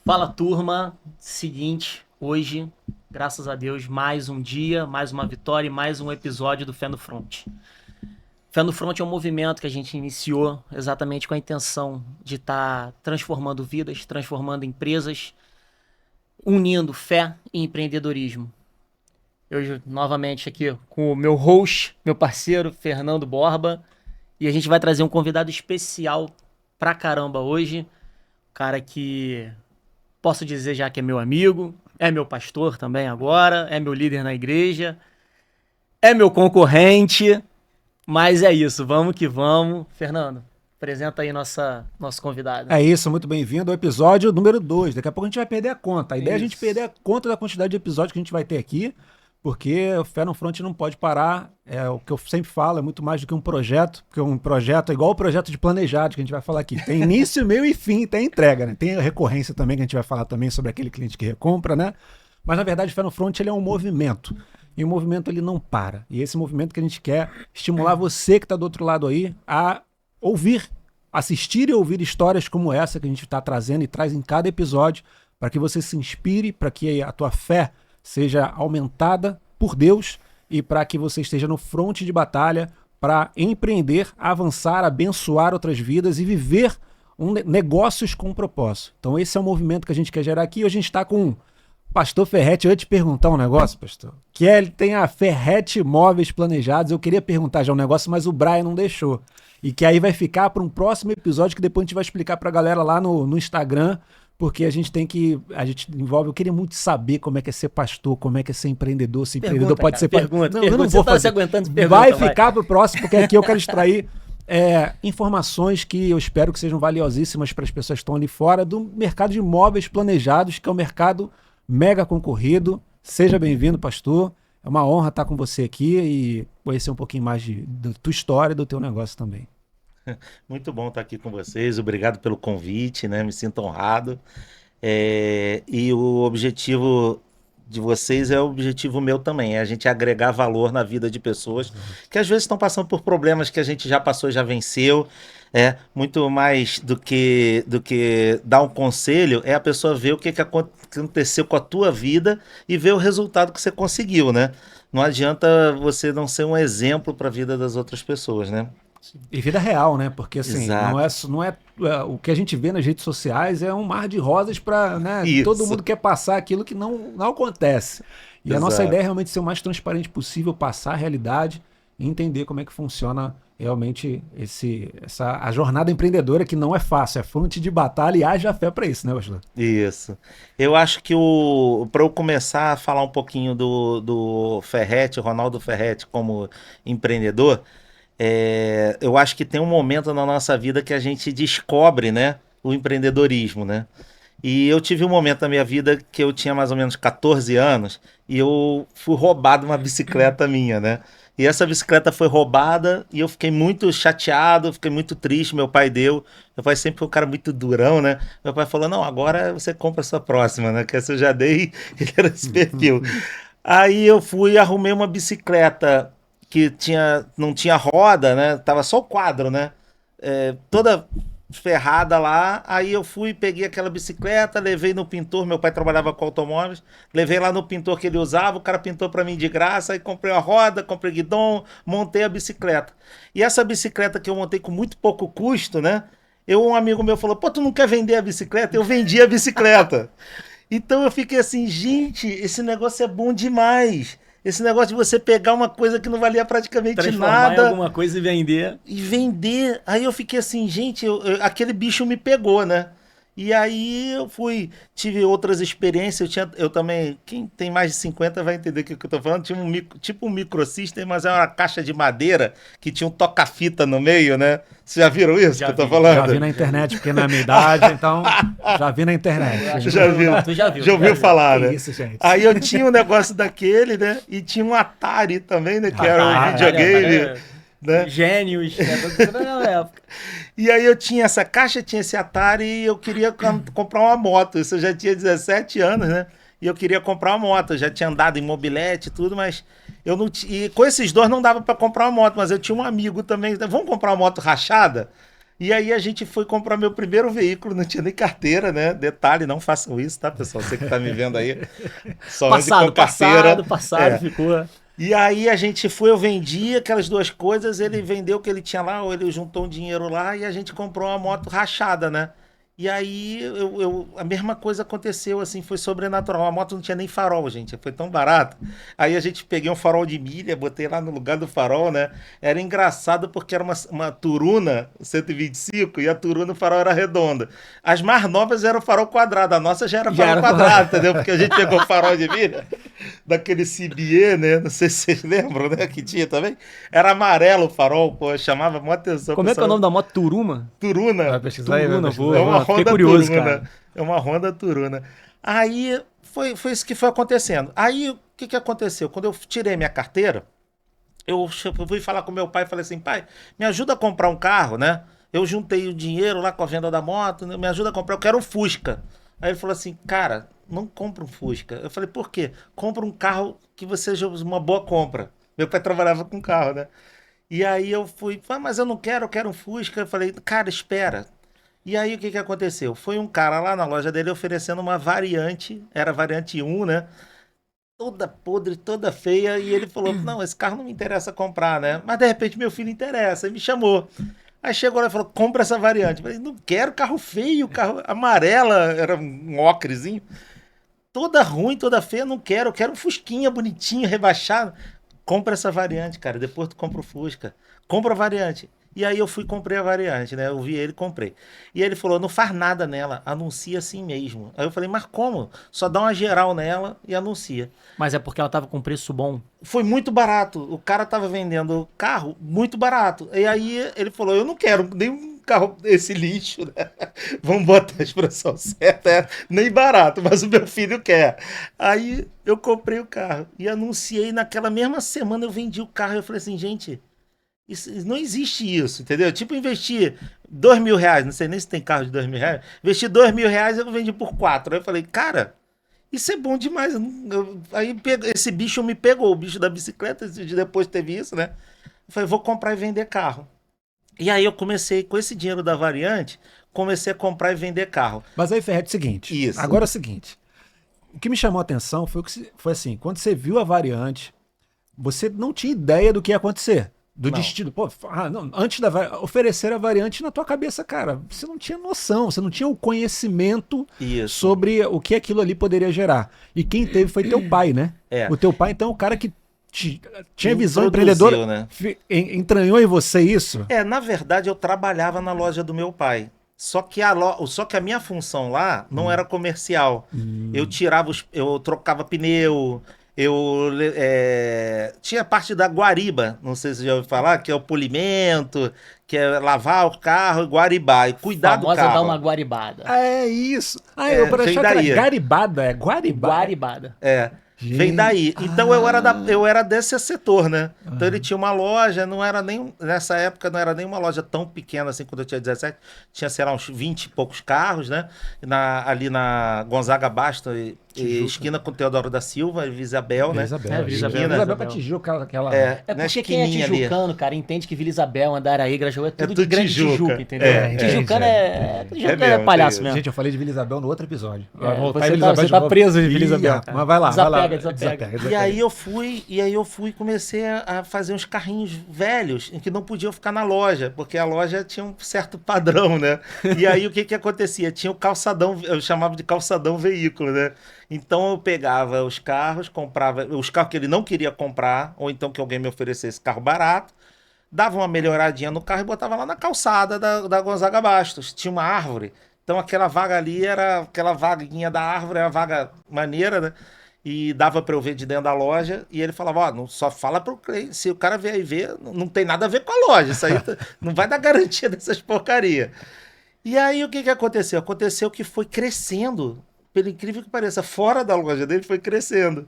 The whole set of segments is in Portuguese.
Fala, turma. Seguinte, hoje, graças a Deus, mais um dia, mais uma vitória e mais um episódio do Fé no Front. Fé no Front é um movimento que a gente iniciou exatamente com a intenção de estar transformando vidas, transformando empresas, unindo fé e empreendedorismo. Hoje, novamente, aqui com o meu host, meu parceiro, Fernando Borba, e a gente vai trazer um convidado especial pra caramba hoje, cara que posso dizer já que é meu amigo, é meu pastor também agora, é meu líder na igreja, é meu concorrente, mas é isso, vamos que vamos. Fernando, apresenta aí nosso convidado. É isso, muito bem-vindo ao episódio número 2. Daqui a pouco a gente vai perder a conta. A ideia é a gente Isso. perder a conta da quantidade de episódios que a gente vai ter aqui, porque o Fé no Front não pode parar. É o que eu sempre falo, é muito mais do que um projeto, porque um projeto é igual o projeto de planejado que a gente vai falar aqui. Tem início, meio e fim, tem entrega, né? Tem a recorrência também, que a gente vai falar também sobre aquele cliente que recompra, né? Mas na verdade o Fé no Front ele é um movimento. E o movimento ele não para. E esse movimento que a gente quer estimular você que está do outro lado aí a ouvir, assistir e ouvir histórias como essa que a gente está trazendo e traz em cada episódio, para que você se inspire, para que a tua fé seja aumentada por Deus e para que você esteja no fronte de batalha para empreender, avançar, abençoar outras vidas e viver negócios com propósito. Então esse é o movimento que a gente quer gerar aqui. Hoje a gente está com o Pastor Ferretti. Eu ia te perguntar um negócio, pastor, que ele tem a Ferretti Móveis Planejados. Eu queria perguntar já um negócio, mas o Brian não deixou. E que aí vai ficar para um próximo episódio que depois a gente vai explicar para a galera lá no Instagram, porque a gente envolve, eu queria muito saber como é que é ser pastor, como é que é ser empreendedor, se empreendedor Pergunta, pode cara, ser... pergunta, Não, eu não Você vou tá se fazer. aguentando, Vai pergunta, ficar para o próximo, porque aqui eu quero extrair informações que eu espero que sejam valiosíssimas para as pessoas que estão ali fora do mercado de imóveis planejados, que é um mercado mega concorrido. Seja bem-vindo, pastor. É uma honra estar com você aqui e conhecer um pouquinho mais da tua história e do teu negócio também. Muito bom estar aqui com vocês. Obrigado pelo convite, né? Me sinto honrado. E o objetivo de vocês é o objetivo meu também, é a gente agregar valor na vida de pessoas que às vezes estão passando por problemas que a gente já passou, já venceu. Muito mais do que dar um conselho, é a pessoa ver o que aconteceu com a tua vida e ver o resultado que você conseguiu, né? Não adianta você não ser um exemplo para a vida das outras pessoas, né? E vida real, né? Porque assim, Exato. não é o que a gente vê nas redes sociais é um mar de rosas para, né? Todo Isso, mundo quer passar aquilo que não acontece. E a nossa ideia é exato. realmente ser o mais transparente possível, passar a realidade e entender como é que funciona realmente a jornada empreendedora, que não é fácil, é fonte de batalha e haja fé para isso, né, Bastão? Isso. Eu acho que para eu começar a falar um pouquinho do Ferretti, Ronaldo Ferretti, como empreendedor, eu acho que tem um momento na nossa vida que a gente descobre, né, o empreendedorismo, né? E eu tive um momento na minha vida que eu tinha mais ou menos 14 anos e eu fui roubado uma bicicleta minha, né? E essa bicicleta foi roubada e eu fiquei muito chateado, fiquei muito triste. Meu pai deu. Meu pai sempre foi um cara muito durão, né? Meu pai falou: Não, agora você compra a sua próxima, né? Que essa eu já dei, ele era esse perfil. Aí eu fui e arrumei uma bicicleta que não tinha roda, né? Tava só o quadro, né? Toda ferrada lá. Aí eu fui, peguei aquela bicicleta, levei no pintor. Meu pai trabalhava com automóveis. Levei lá no pintor que ele usava. O cara pintou para mim de graça. Aí comprei a roda, comprei guidão, montei a bicicleta. E essa bicicleta que eu montei com muito pouco custo, né? Um amigo meu falou: Pô, tu não quer vender a bicicleta? Eu vendi a bicicleta. Então eu fiquei assim, gente, esse negócio é bom demais. Esse negócio de você pegar uma coisa que não valia praticamente transformar em nada alguma coisa e vender. e vender. Aí eu fiquei assim, gente, aquele bicho me pegou, né? E aí tive outras experiências. Eu também, quem tem mais de 50 vai entender o que eu tô falando. Tinha tipo um microsystem, mas era uma caixa de madeira que tinha um toca-fita no meio, né? Vocês já viram isso Já que eu tô vi, Já vi falando? na internet, porque na minha idade, então já vi na internet. Acho que Já viu? tu já viu. Já ouviu falar, Que né? isso, gente. Aí eu tinha um negócio daquele, né? E tinha um Atari também, né? Que era um videogame, né? Gênios. Tudo na época. E aí eu tinha essa caixa, tinha esse Atari e eu queria comprar uma moto. Isso eu já tinha 17 anos, né? E eu queria comprar uma moto. Eu já tinha andado em mobilete e tudo, mas eu não tinha. E com esses dois não dava para comprar uma moto, mas eu tinha um amigo também. Vamos comprar uma moto rachada? E aí a gente foi comprar meu primeiro veículo, não tinha nem carteira, né? Detalhe, não façam isso, tá, pessoal? Você que tá me vendo aí, só ande com carteira. Passado, ficou. E aí a gente foi, eu vendi aquelas duas coisas, ele vendeu o que ele tinha lá, ou ele juntou um dinheiro lá e a gente comprou uma moto rachada, né? E aí a mesma coisa aconteceu, assim, foi sobrenatural. A moto não tinha nem farol, gente, foi tão barato. Aí a gente peguei um farol de milha, botei lá no lugar do farol, né? Era engraçado porque era uma Turuna 125 e a Turuna o farol era redonda. As mais novas eram farol quadrado, a nossa já era farol quadrado, entendeu? Porque a gente pegou o farol de milha daquele CBE, né? Não sei se vocês lembram, né? Que tinha também. Era amarelo o farol, pô, chamava muita atenção. Como é que é o nome da moto? Turuma? Turuna. Vai pesquisar aí, Turuna, vai pesquisar. É uma fiquei Honda curioso, Turuna. cara. É uma Honda Turuna. Aí foi isso que foi acontecendo. Aí o que aconteceu? Quando eu tirei minha carteira, eu fui falar com meu pai e falei assim, pai, me ajuda a comprar um carro, né? Eu juntei o dinheiro lá com a venda da moto, né? Me ajuda a comprar, eu quero um Fusca. Aí ele falou assim, cara, não compra um Fusca. Eu falei, por quê? Compra um carro que você seja uma boa compra. Meu pai trabalhava com carro, né? E aí eu fui, mas eu não quero, eu quero um Fusca. Eu falei, cara, espera. E aí o que aconteceu? Foi um cara lá na loja dele oferecendo uma variante, era a variante 1, né? Toda podre, toda feia, e ele falou: não, esse carro não me interessa comprar, né? Mas de repente meu filho interessa, e me chamou. Aí chegou lá e falou: compra essa variante. Eu falei: não quero carro feio, carro amarela, era um ocrezinho. Toda ruim, toda feia, não quero. Eu quero um Fusquinha bonitinho, rebaixado. Compra essa variante, cara. Depois tu compra o Fusca. Compra a variante. E aí eu fui e comprei a variante, né? Eu vi ele e comprei. E ele falou, não faz nada nela, anuncia assim mesmo. Aí eu falei, mas como? Só dá uma geral nela e anuncia. Mas é porque ela tava com preço bom. Foi muito barato. O cara tava vendendo carro muito barato. E aí ele falou, eu não quero nenhum carro esse lixo, né? Vamos botar a expressão certa, nem barato, mas o meu filho quer. Aí eu comprei o carro e anunciei naquela mesma semana eu vendi o carro. Eu falei assim, gente, não existe isso, entendeu? Tipo, investir R$ 2.000, não sei nem se tem carro de R$ 2.000, investir R$ 2.000 eu vendi por 4. Aí eu falei, cara, isso é bom demais. Aí esse bicho me pegou, o bicho da bicicleta, depois teve isso, né? Eu falei, vou comprar e vender carro. E aí eu comecei, com esse dinheiro da variante, comecei a comprar e vender carro. Mas aí, Ferretti, é o seguinte. Isso. Agora é o seguinte. O que me chamou a atenção foi assim, quando você viu a variante, você não tinha ideia do que ia acontecer. Do Não. destino. Pô, não, antes oferecer a variante na tua cabeça, cara, você não tinha noção, você não tinha o conhecimento Isso. sobre o que aquilo ali poderia gerar. E quem teve foi teu pai, né? É. O teu pai, então, é o cara que tinha visão Introduziu, empreendedora, né? entranhou em você isso? Na verdade, eu trabalhava na loja do meu pai. Só que a minha função lá não era comercial. Eu eu trocava pneu, tinha parte da guariba, não sei se você já ouviu falar, que é o polimento, que é lavar o carro e guaribar, e cuidar do Famosa carro. dar uma guaribada. É isso. Eu para vem achar que era daí. garibada, é guaribada. Guaribada. Vem daí. Então eu era desse setor, né? Então ele tinha uma loja, nessa época não era nem uma loja tão pequena assim, quando eu tinha 17, tinha, sei lá, uns 20 e poucos carros, né? Ali na Gonzaga Bastos, esquina com Teodoro da Silva, Vila Isabel, né? Isabel. Vila Isabel pra Tijuca, aquela... É na porque quem é esquininha ali. tijucano, cara, entende que Vila Isabel, Andaraí, Grajaú é tudo tudo de grande Tijuca. Tijuca, entendeu? Tijucano mesmo, é palhaço tem mesmo. Gente, eu falei de Vila Isabel no outro episódio. Você tá preso em Vila Isabel, cara. Mas vai lá, vai lá. Desapega. E aí eu fui e comecei a fazer uns carrinhos velhos em que não podiam ficar na loja, porque a loja tinha um certo padrão, né? E aí o que acontecia? Tinha o calçadão, eu chamava de calçadão veículo, né? Então eu pegava os carros, comprava os carros que ele não queria comprar, ou então que alguém me oferecesse carro barato, dava uma melhoradinha no carro e botava lá na calçada da Gonzaga Bastos. Tinha uma árvore, então aquela vaga ali era aquela vaguinha da árvore, era uma vaga maneira, né? E dava para eu ver de dentro da loja, e ele falava, ó, não só fala pro cliente, se o cara vier aí ver, não tem nada a ver com a loja, isso aí não vai dar garantia dessas porcaria. E aí o que aconteceu? Aconteceu que foi crescendo, pelo incrível que pareça, fora da loja dele foi crescendo.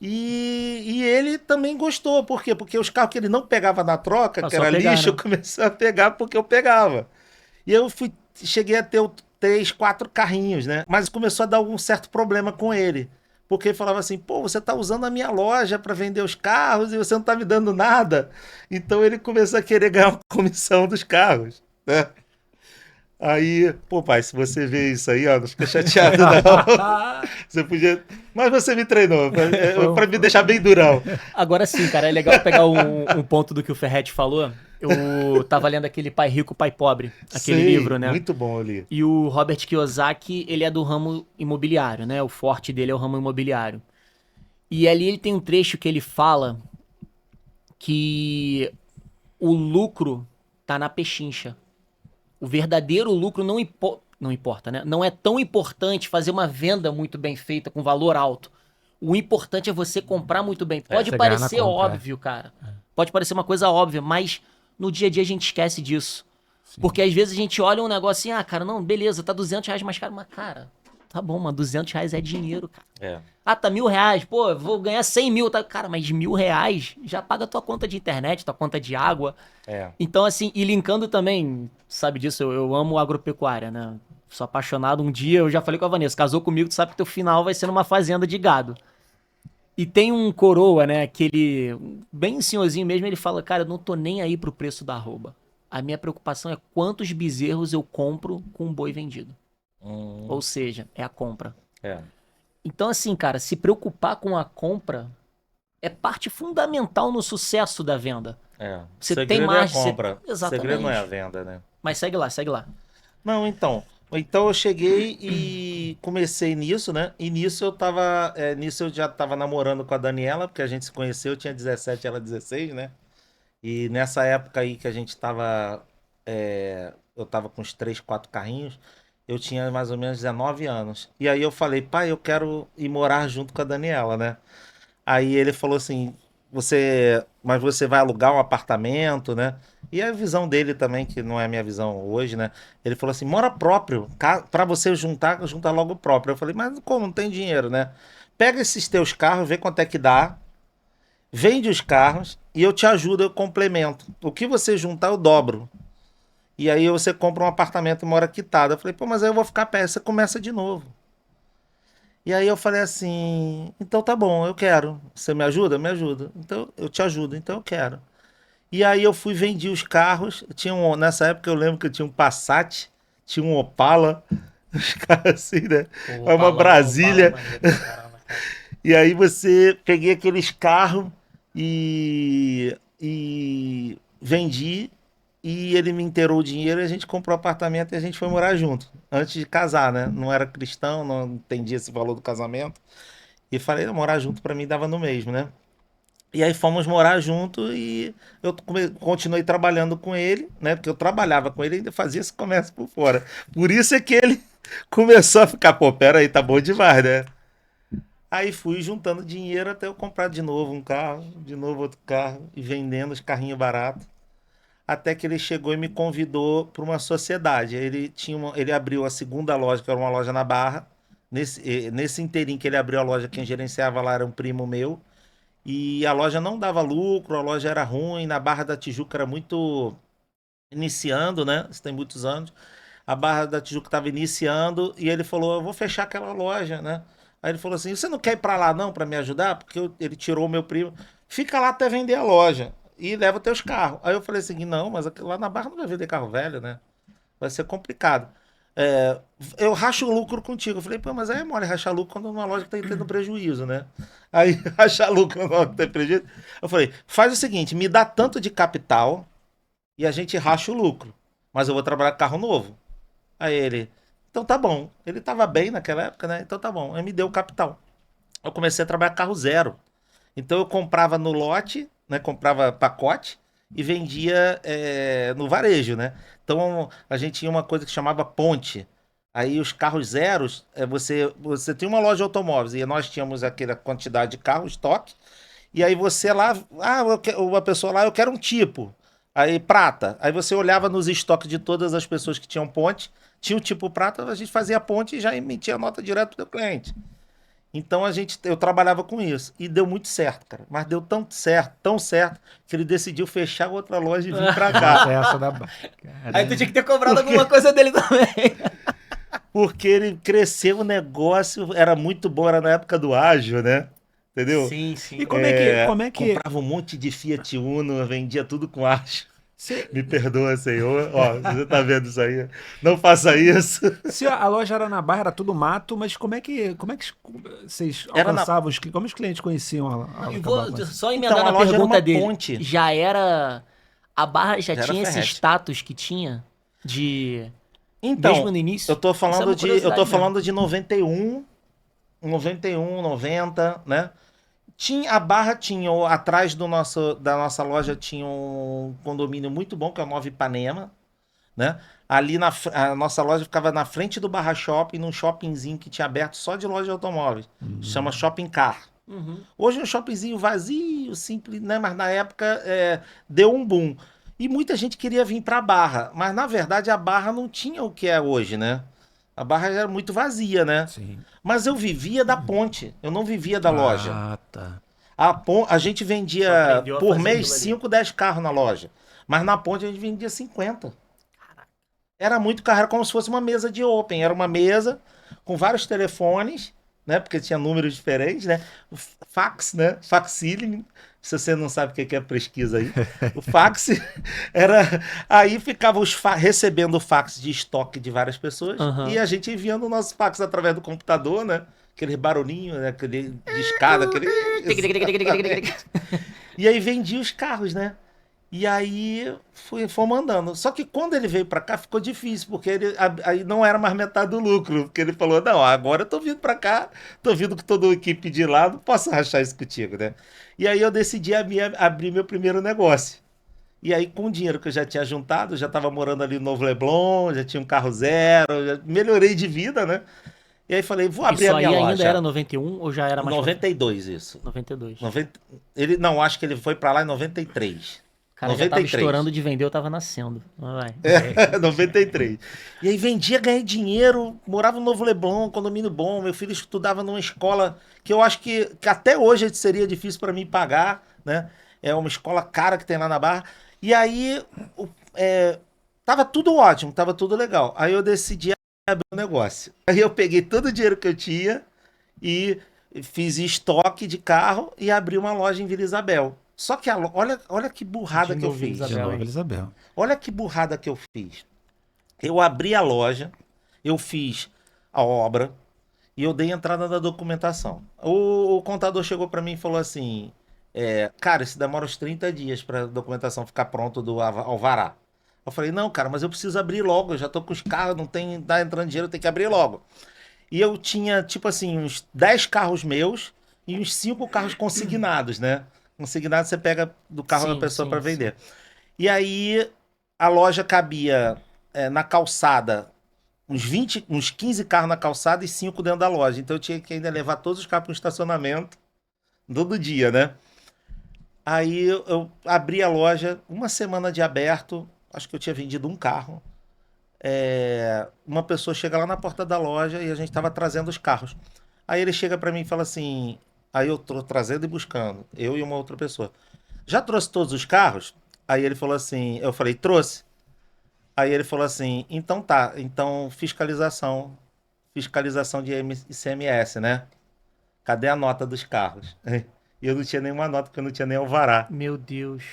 E ele também gostou, por quê? Porque os carros que ele não pegava na troca, que era lixo, eu comecei a pegar porque eu pegava. E eu cheguei a ter 3, 4 carrinhos, né? Mas começou a dar algum certo problema com ele. Porque ele falava assim, pô, você tá usando a minha loja para vender os carros e você não tá me dando nada. Então ele começou a querer ganhar uma comissão dos carros, né? Aí, pô, pai, se você vê isso aí, ó, não fica chateado, não. Você podia. Mas você me treinou, pra me deixar bem durão. Agora sim, cara, é legal pegar um ponto do que o Ferretti falou. Eu tava lendo aquele Pai Rico, Pai Pobre, aquele Sei, livro, né? muito bom ali. E o Robert Kiyosaki, ele é do ramo imobiliário, né? O forte dele é o ramo imobiliário. E ali ele tem um trecho que ele fala que o lucro tá na pechincha. O verdadeiro lucro não importa, né? Não é tão importante fazer uma venda muito bem feita com valor alto. O importante é você comprar muito bem. Pode você ganhar na parecer compra, óbvio, cara. Pode parecer uma coisa óbvia, mas no dia a dia a gente esquece disso. Porque às vezes a gente olha um negócio assim, cara, não, beleza, tá R$ 200 mais caro. Mas, cara, tá bom, mas R$ 200 é dinheiro, cara. É. Ah, tá R$ 1.000, pô, vou ganhar 100 mil, tá? Cara, mas R$ 1.000 já paga tua conta de internet, tua conta de água. É. Então, assim, e linkando também, sabe disso, eu amo agropecuária, né? Sou apaixonado. Um dia eu já falei com a Vanessa, casou comigo, tu sabe que teu final vai ser numa fazenda de gado. E tem um coroa, né, que ele, bem senhorzinho mesmo, ele fala, cara, eu não tô nem aí pro preço da arroba. A minha preocupação é quantos bezerros eu compro com um boi vendido. Ou seja, é a compra. É. Então, assim, cara, se preocupar com a compra é parte fundamental no sucesso da venda. É. Você Segredo tem margem. é a compra. Exatamente. Segredo não é a venda, né? Mas segue lá, segue lá. Não, então. Então eu cheguei e comecei nisso, né? E nisso eu tava. Nisso eu já tava namorando com a Daniela, porque a gente se conheceu, eu tinha 17, ela 16, né? E nessa época aí que a gente tava. Eu tava com uns 3, 4 carrinhos, eu tinha mais ou menos 19 anos. E aí eu falei, pai, eu quero ir morar junto com a Daniela, né? Aí ele falou assim: mas você vai alugar um apartamento, né? E a visão dele também, que não é a minha visão hoje, né? Ele falou assim: mora próprio, pra você juntar, junta logo próprio. Eu falei: mas como não tem dinheiro, né? Pega esses teus carros, vê quanto é que dá, vende os carros e eu te ajudo, eu complemento. O que você juntar, eu dobro. E aí você compra um apartamento e mora quitado. Eu falei: pô, mas aí eu vou ficar perto, você começa de novo. E aí eu falei assim, então tá bom, eu quero. Você me ajuda? Me ajuda. Então eu te ajudo, então eu quero. E aí eu fui vendi os carros. Nessa época eu lembro que eu tinha um Passat, tinha um Opala, os caras assim, né? É uma Brasília. E aí você peguei aqueles carros e vendi. E ele me inteirou o dinheiro e a gente comprou apartamento e a gente foi morar junto. Antes de casar, né? Não era cristão, não entendia esse valor do casamento. E falei, morar junto pra mim dava no mesmo, né? E aí fomos morar junto e eu continuei trabalhando com ele, né? Porque eu trabalhava com ele e ainda fazia esse comércio por fora. Por isso é que ele começou a ficar, pô, pera aí, tá bom demais, né? Aí fui juntando dinheiro até eu comprar de novo um carro, de novo outro carro, e vendendo os carrinhos baratos. Até que ele chegou e me convidou para uma sociedade. Ele abriu a segunda loja, que era uma loja na Barra. Nesse inteirinho que ele abriu a loja, quem gerenciava lá era um primo meu. E a loja não dava lucro, a loja era ruim. Na Barra da Tijuca era muito iniciando, né? Isso tem muitos anos. A Barra da Tijuca estava iniciando e ele falou: eu vou fechar aquela loja, né? Aí ele falou assim: você não quer ir para lá não para me ajudar? Porque ele tirou o meu primo. Fica lá até vender a loja e leva teus carros. Aí eu falei assim: não, mas lá na Barra não vai vender carro velho, né? Vai ser complicado. Eu racho o lucro contigo. Eu falei: pô, mas aí é mole rachar lucro quando uma loja tá tendo prejuízo, né? Aí rachar lucro quando uma loja tem prejuízo. Eu falei: faz o seguinte, me dá tanto de capital e a gente racha o lucro. Mas eu vou trabalhar com carro novo. Aí ele: então tá bom. Ele tava bem naquela época, né? Então tá bom. Aí me deu o capital. Eu comecei a trabalhar carro zero. Então eu comprava no lote, né? Comprava pacote e vendia no varejo, né? Então a gente tinha uma coisa que chamava ponte. Aí os carros zeros, você tem uma loja de automóveis e nós tínhamos aquela quantidade de carro, estoque. E aí você lá, uma pessoa lá, eu quero um tipo. Aí prata. Aí você olhava nos estoques de todas as pessoas que tinham ponte, tinha o tipo prata, a gente fazia a ponte e já emitia a nota direto pro cliente. Então eu trabalhava com isso. E deu muito certo, cara. Mas deu tão certo, que ele decidiu fechar outra loja e vir pra cá. Essa da... Aí tu tinha que ter cobrado alguma coisa dele também. Porque ele cresceu o negócio, era muito bom, era na época do ágil, né? Entendeu? Sim, sim. E como é que... Comprava um monte de Fiat Uno, vendia tudo com ágil. Me perdoa, Senhor. Ó, você tá vendo isso aí? Não faça isso. Se a loja era na Barra, era tudo mato, mas como é que vocês Era na... alcançavam como os clientes conheciam Não, e acabar vou com só Então, emendar a na loja era pergunta uma dele. ponte. Já era. A Barra já Já era tinha esse Ferrete. status que tinha de. Então, Mesmo no início? eu tô Isso é uma falando de, curiosidade de 91, 90, né? A Barra tinha, atrás da nossa loja tinha um condomínio muito bom, que é o Nova Ipanema, né? Ali a nossa loja ficava na frente do Barra Shopping, num shoppingzinho que tinha aberto só de loja de automóveis. Chama Shopping Car. Uhum. Hoje é um shoppingzinho vazio, simples, né? Mas na época deu um boom. E muita gente queria vir para a Barra, mas na verdade a Barra não tinha o que é hoje, né? A Barra era muito vazia, né? Sim. Mas eu vivia da ponte, eu não vivia da loja. Ah, tá. A gente vendia Aprendeu a por fazer mês aquilo ali. 5, 10 carros na loja. Mas na ponte a gente vendia 50. Era muito carro, era como se fosse uma mesa de open. Era uma mesa com vários telefones, né? Porque tinha números diferentes, né? O fax, né? Facsímile. Se você não sabe o que é pesquisa aí. O fax era... Aí ficava recebendo o fax de estoque de várias pessoas. Aham. E a gente enviando o nosso fax através do computador, né? Aquele barulhinho, né? Aquele de escada, aquele... E aí vendia os carros, né? E aí fomos andando. Só que quando ele veio pra cá ficou difícil, porque aí não era mais metade do lucro. Porque ele falou: não, agora eu tô vindo pra cá, tô vindo com toda a equipe de lá, não posso rachar isso contigo, né? E aí eu decidi abrir meu primeiro negócio. E aí, com o dinheiro que eu já tinha juntado, eu já estava morando ali no Novo Leblon, já tinha um carro zero, já melhorei de vida, né? E aí falei: vou abrir Isso a minha aí loja. ainda era 91 ou já era mais 92 isso. 92. 90, não, acho que ele foi pra lá em 93. Cara, já tava 93. estourando de vender, eu tava nascendo. Vai. 93. E aí vendia, ganhei dinheiro, morava no Novo Leblon, condomínio bom. Meu filho estudava numa escola que eu acho que até hoje seria difícil para mim pagar, né? É uma escola cara que tem lá na Barra. E aí tava tudo ótimo, tava tudo legal. Aí eu decidi abrir um negócio. Aí eu peguei todo o dinheiro que eu tinha e fiz estoque de carro e abri uma loja em Vila Isabel. Só que olha que burrada De que eu novo, Vila fiz. De Isabel, novo, hein? Isabel. Olha que burrada que eu fiz. Eu abri a loja, eu fiz a obra e eu dei entrada na documentação. O contador chegou para mim e falou assim: cara, isso demora uns 30 dias para a documentação ficar pronto do alvará. Eu falei: não, cara, mas eu preciso abrir logo, eu já tô com os carros, não tá entrando dinheiro, eu tenho que abrir logo. E eu tinha, tipo assim, uns 10 carros meus e uns 5 carros consignados, né? Consignado você pega do carro da Sim, pessoa sim, para vender. E aí a loja cabia na calçada uns 15 carros na calçada e 5 dentro da loja. Então eu tinha que ainda levar todos os carros para o estacionamento todo dia, né? Aí eu abri a loja, uma semana de aberto, acho que eu tinha vendido um carro. Uma pessoa chega lá na porta da loja e a gente estava trazendo os carros. Aí ele chega para mim e fala assim, aí eu tô trazendo e buscando, eu e uma outra pessoa. Já trouxe todos os carros? Aí ele falou assim, eu falei, trouxe. Aí ele falou assim, então tá, então fiscalização de ICMS, né? Cadê a nota dos carros? E eu não tinha nenhuma nota, porque eu não tinha nem alvará. Meu Deus.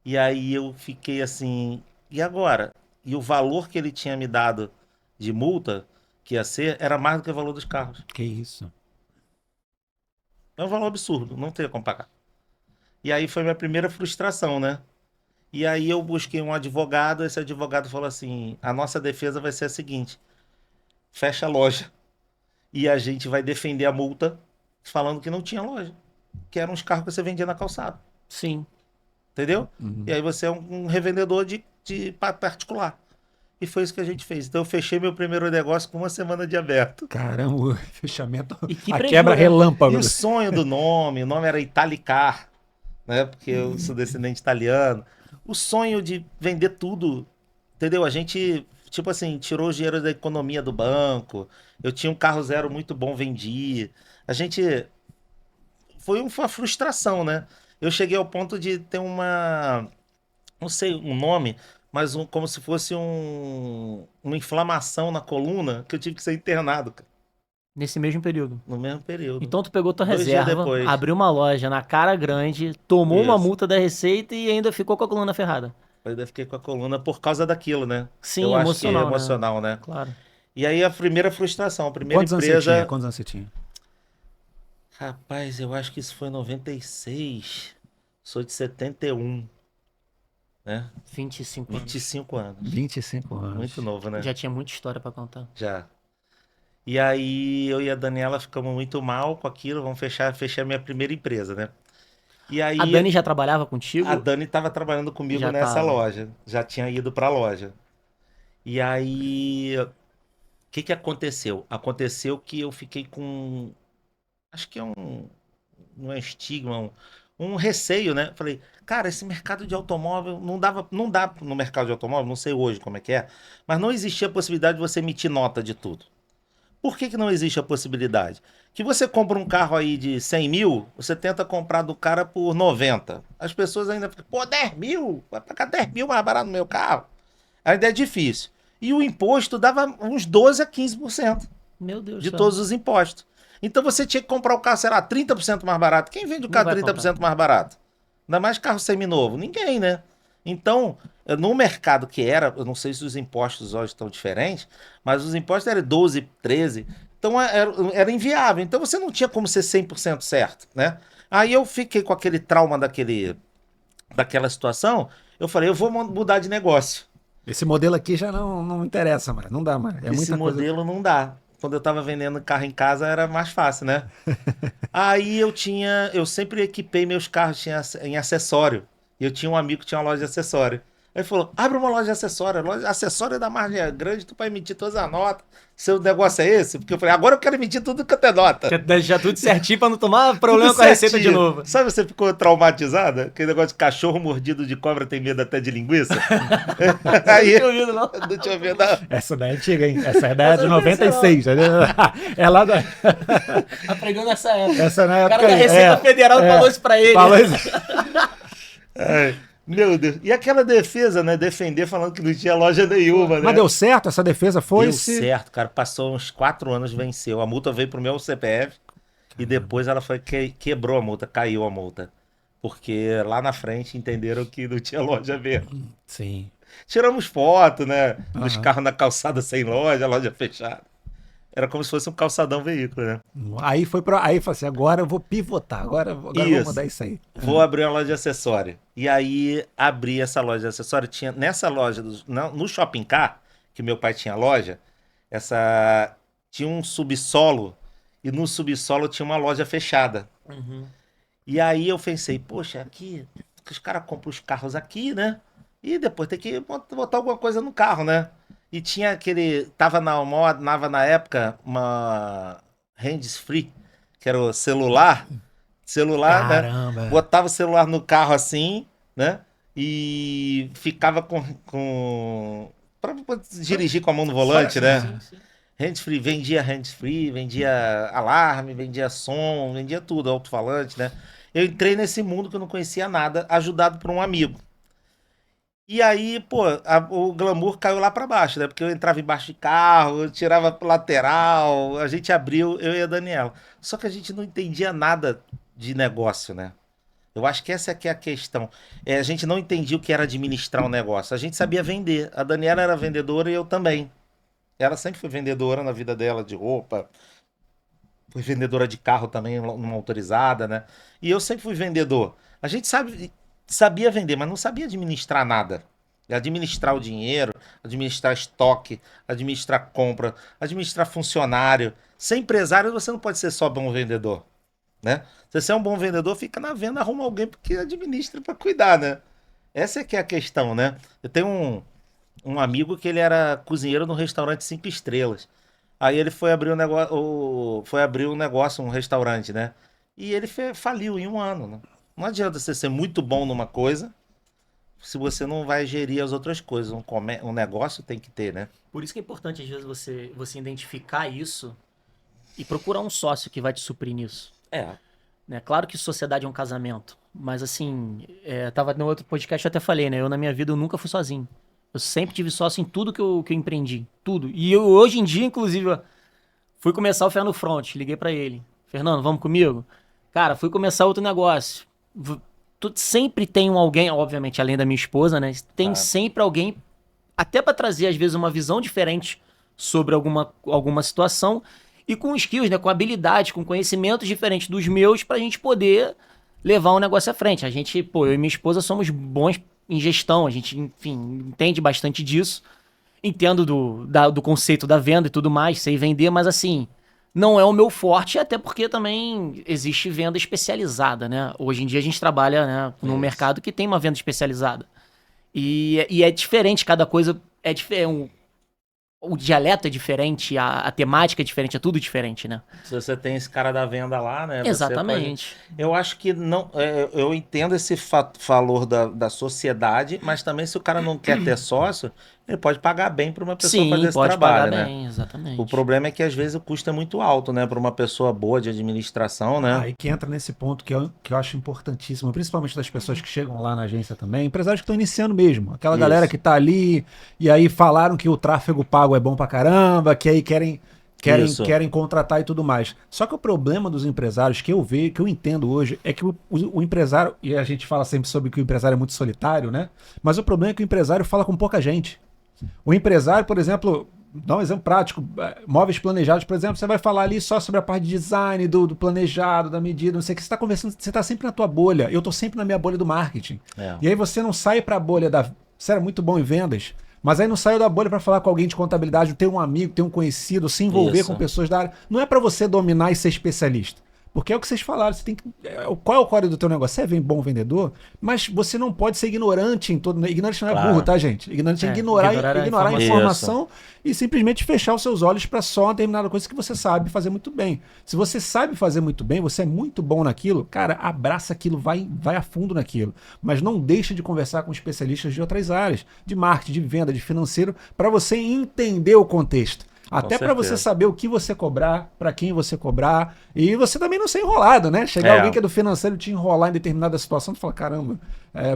E aí eu fiquei assim, e agora? E o valor que ele tinha me dado de multa, que ia ser, era mais do que o valor dos carros. Que isso? É um valor absurdo, não teria como pagar. E aí foi minha primeira frustração, né? E aí eu busquei um advogado, esse advogado falou assim, a nossa defesa vai ser a seguinte, fecha a loja e a gente vai defender a multa falando que não tinha loja, que eram os carros que você vendia na calçada, Sim. entendeu? Uhum. E aí você é um revendedor de particular. E foi isso que a gente fez. Então eu fechei meu primeiro negócio com uma semana de aberto. Caramba, o fechamento. E que A prejuízo, quebra né? relâmpago. E o sonho do nome, o nome era Italicar, né? Porque eu sou descendente italiano. O sonho de vender tudo, entendeu? A gente, tipo assim, tirou o dinheiro da economia do banco. Eu tinha um carro zero muito bom, vendi. A gente. Foi uma frustração, né? Eu cheguei ao ponto de ter uma. Não sei um nome, mas como se fosse uma inflamação na coluna que eu tive que ser internado, cara, Nesse mesmo período. no mesmo período. Então tu pegou tua 2 dias reserva, depois. abriu uma loja na cara grande, tomou uma Isso. multa da Receita e ainda ficou com a coluna ferrada. Eu ainda fiquei com a coluna por causa daquilo, né? Sim, Eu acho que é emocional, né? emocional, né? Claro. E aí a primeira frustração, a primeira Quantos anos você tinha? empresa... Quantos anos você tinha? Rapaz, eu acho que isso foi em 96. Sou de 71, né? 25 anos. 25 anos. 25 anos. Muito novo, né? Já tinha muita história pra contar. Já. E aí eu e a Daniela ficamos muito mal com aquilo, vamos fechar minha primeira empresa, né? E A aí Dani já trabalhava a contigo? Dani estava trabalhando comigo Já nessa tava. loja, já tinha ido para a loja. E aí, o que que aconteceu? Aconteceu que eu fiquei com, acho que é um estigma, um receio, né? Falei, cara, esse mercado de automóvel não dá no mercado de automóvel, não sei hoje como é que é, mas não existia a possibilidade de você emitir nota de tudo. Por que que não existe a possibilidade? Que você compra um carro aí de 100 mil, você tenta comprar do cara por 90. As pessoas ainda ficam, pô, 10 mil? Vai pagar 10 mil mais barato no meu carro? Ainda é difícil. E o imposto dava uns 12 a 15% Meu Deus do de céu. todos os impostos. Então você tinha que comprar o carro, sei lá, 30% mais barato. Quem vende o Não carro vai 30% mais barato? Ainda mais carro seminovo. Ninguém, né? Então, no mercado que era, eu não sei se os impostos hoje estão diferentes, mas os impostos eram 12, 13. Então era inviável. Então você não tinha como ser 100% certo, né? Aí eu fiquei com aquele trauma daquela situação. Eu falei, eu vou mudar de negócio. Esse modelo aqui já não interessa mais, não dá mais. É Esse muita coisa. modelo não dá. Quando eu tava vendendo carro em casa era mais fácil, né? Aí eu sempre equipei meus carros em acessório. E eu tinha um amigo que tinha uma loja de acessório. Aí ele falou: abre uma loja de acessório. Loja acessório da margem é grande, tu vai emitir todas as notas. Seu negócio é esse? Porque eu falei: agora eu quero emitir tudo que é nota. Quer deixar tudo certinho pra não tomar problema Tudo com a receita de certinho. novo. Sabe, você ficou traumatizada? Aquele negócio de cachorro mordido de cobra tem medo até de linguiça? Aí, Não tinha ouvido, não. não tinha medo, não. Essa daí é antiga, hein? Essa daí é de eu não conhecia, 96. É lá da. Aprendeu nessa época. Essa na O época cara da aí, Receita Federal falou isso pra ele. Falou isso. Ai, meu Deus. E aquela defesa, né? Defender falando que não tinha loja nenhuma, né? Mas deu certo? Essa defesa foi? Deu certo, cara. Passou uns 4 anos, venceu. A multa veio pro meu CPF e depois ela foi quebrou a multa, caiu a multa. Porque lá na frente entenderam que não tinha loja mesmo. Sim. Tiramos foto, né? Dos Aham. carros na calçada sem loja, loja fechada. Era como se fosse um calçadão veículo, né? Aí foi pra. Aí falei assim: agora eu vou pivotar. Agora eu vou Isso. mudar isso aí. Vou abrir uma loja de acessório. E aí abri essa loja de acessório. Tinha nessa loja, no Shopping Car, que meu pai tinha loja, tinha um subsolo. E no subsolo tinha uma loja fechada. Uhum. E aí eu pensei, poxa, aqui, os caras compram os carros aqui, né? E depois tem que botar alguma coisa no carro, né? E tinha aquele. Tava na época uma hands-free, que era o celular. Celular, né? Caramba. Botava o celular no carro assim, né? E ficava pra dirigir com a mão no volante, né? Sim, sim. Hands-free, vendia alarme, vendia som, vendia tudo, alto-falante, né? Eu entrei nesse mundo que eu não conhecia nada, ajudado por um amigo. E aí, pô, o glamour caiu lá pra baixo, né? Porque eu entrava embaixo de carro, eu tirava pro lateral, a gente abriu, eu e a Daniela. Só que a gente não entendia nada de negócio, né? Eu acho que essa é que é a questão. A gente não entendia o que era administrar um negócio. A gente sabia vender. A Daniela era vendedora e eu também. Ela sempre foi vendedora na vida dela de roupa, foi vendedora de carro também, numa autorizada, né? E eu sempre fui vendedor. A gente sabia vender, mas não sabia administrar nada. Administrar o dinheiro, administrar estoque, administrar compra, administrar funcionário. Ser empresário, você não pode ser só bom vendedor, né? Se você é um bom vendedor, fica na venda, arruma alguém porque administra para cuidar, né? Essa é que é a questão, né? Eu tenho um amigo que ele era cozinheiro num restaurante 5 estrelas. Aí ele foi abrir um negócio, um restaurante, né? E ele faliu em um ano, né? Não adianta você ser muito bom numa coisa se você não vai gerir as outras coisas. Um negócio tem que ter, né? Por isso que é importante, às vezes, você identificar isso e procurar um sócio que vai te suprir nisso. É. Né? Claro que sociedade é um casamento, mas assim, tava no outro podcast, eu até falei, né? Eu na minha vida eu nunca fui sozinho. Eu sempre tive sócio em tudo que eu empreendi. Tudo. E eu, hoje em dia, inclusive, ó, fui começar o Fé no Front. Liguei pra ele. Fernando, vamos comigo? Cara, fui começar outro negócio. sempre tem alguém, obviamente, além da minha esposa, né? Tem sempre alguém, até para trazer, às vezes, uma visão diferente sobre alguma situação e com skills, né? Com habilidades, com conhecimentos diferentes dos meus pra gente poder levar um negócio à frente. A gente, pô, eu e minha esposa somos bons em gestão, a gente, enfim, entende bastante disso. Entendo do conceito da venda e tudo mais, sei vender, mas assim, não é o meu forte, até porque também existe venda especializada, né? Hoje em dia a gente trabalha, né, num mercado que tem uma venda especializada. E é diferente, cada coisa é diferente. O dialeto é diferente, a temática é diferente, é tudo diferente, né? Se você tem esse cara da venda lá, né? Exatamente. Eu acho que não. Eu entendo esse valor da sociedade, mas também se o cara não quer ter sócio, ele pode pagar bem para uma pessoa fazer esse pode trabalho, pagar né? bem, exatamente. O problema é que às vezes o custo é muito alto, né? Para uma pessoa boa de administração, né? Aí que entra nesse ponto que eu acho importantíssimo, principalmente das pessoas que chegam lá na agência também, empresários que estão iniciando mesmo. Aquela galera que tá ali e aí falaram que o tráfego pago é bom pra caramba, que aí querem contratar e tudo mais. Só que o problema dos empresários que eu vejo, que eu entendo hoje, é que o empresário, e a gente fala sempre sobre que o empresário é muito solitário, né? Mas o problema é que o empresário fala com pouca gente. O empresário, por exemplo, dá um exemplo prático, móveis planejados, por exemplo, você vai falar ali só sobre a parte de design, do planejado, da medida, não sei o que, você está conversando, você está sempre na tua bolha, eu estou sempre na minha bolha do marketing. E aí você não sai para a bolha você era muito bom em vendas, mas aí não saiu da bolha para falar com alguém de contabilidade, ter um amigo, ter um conhecido, se envolver com pessoas da área. Não é para você dominar e ser especialista. Porque é o que vocês falaram, você tem que. Qual é o core do teu negócio? Você é bom vendedor, mas você não pode ser ignorante em todo. Ignorante não é burro, tá, gente? Ignorante é ignorar a informação e simplesmente fechar os seus olhos para só uma determinada coisa que você sabe fazer muito bem. Se você sabe fazer muito bem, você é muito bom naquilo, cara, abraça aquilo, vai a fundo naquilo. Mas não deixa de conversar com especialistas de outras áreas, de marketing, de venda, de financeiro, para você entender o contexto. Até para você saber o que você cobrar, para quem você cobrar, e você também não ser enrolado, né? Chegar alguém que é do financeiro te enrolar em determinada situação, tu fala, caramba,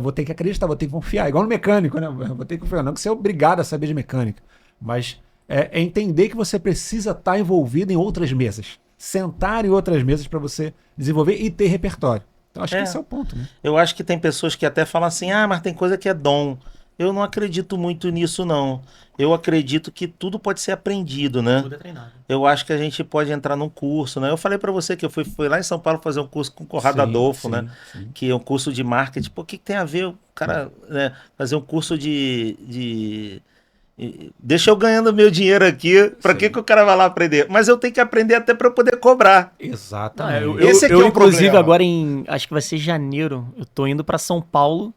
vou ter que acreditar, vou ter que confiar, igual no mecânico, né? Vou ter que confiar, não que você é obrigado a saber de mecânica, mas é entender que você precisa estar envolvido em outras mesas, sentar em outras mesas para você desenvolver e ter repertório. Então acho que esse é o ponto, né? Eu acho que tem pessoas que até falam assim, mas tem coisa que é dom. Eu não acredito muito nisso, não. Eu acredito que tudo pode ser aprendido, né? Tudo é treinado. Eu acho que a gente pode entrar num curso, né? Eu falei para você que eu fui lá em São Paulo fazer um curso com o Conrado Adolfo, né? Sim. Que é um curso de marketing. Pô, o que tem a ver o cara, né, fazer um curso de... Deixa eu ganhando meu dinheiro aqui, para que o cara vai lá aprender? Mas eu tenho que aprender até para poder cobrar. Exatamente. Esse aqui é o inclusive, problema. agora acho que vai ser janeiro, eu tô indo para São Paulo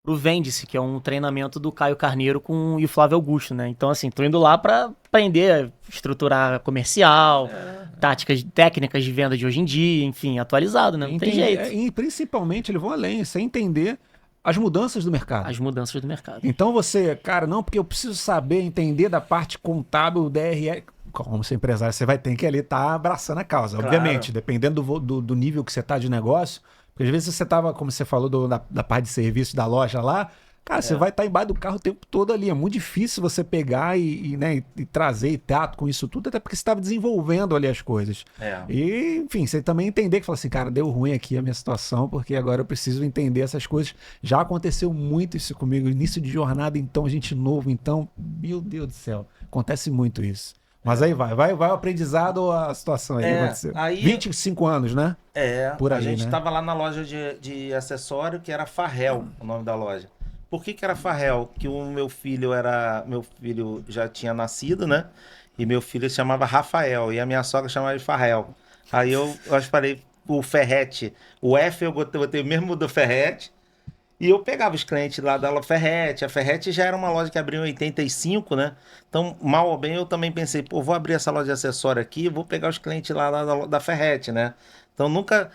pro Vende-se, que é um treinamento do Caio Carneiro e o Flávio Augusto, né? Então, assim, tô indo lá para aprender a estruturar comercial, técnicas de venda de hoje em dia, enfim, atualizado, né? Não tem jeito. E principalmente, eles vão além, você entender as mudanças do mercado. As mudanças do mercado. Então você, cara, não, porque eu preciso saber, entender da parte contábil, DRE. Como ser empresário, você vai ter que ali estar abraçando a causa, obviamente, dependendo do nível que você tá de negócio. Porque às vezes você tava, como você falou, da parte de serviço da loja lá, cara, você vai estar embaixo do carro o tempo todo ali. É muito difícil você pegar e trazer tato com isso tudo, até porque você estava desenvolvendo ali as coisas. E, enfim, você também entender que fala assim, cara, deu ruim aqui a minha situação, porque agora eu preciso entender essas coisas. Já aconteceu muito isso comigo, início de jornada, então, gente novo, então, meu Deus do céu, acontece muito isso. Mas aí vai o aprendizado, a situação aí que aconteceu. 25 anos, né? Por aí, a gente né? estava lá na loja de acessório, que era Farrell, o nome da loja. Por que era Farrell? Que o meu filho já tinha nascido, né? E meu filho se chamava Rafael, e a minha sogra chamava de Farrell. Aí eu falei, o Ferrete, o F eu botei o mesmo do Ferrete, e eu pegava os clientes lá da Ferrete. A Ferrete já era uma loja que abriu em 85, né? Então, mal ou bem, eu também pensei, pô, vou abrir essa loja de acessório aqui, vou pegar os clientes lá da Ferrete, né? Então, nunca...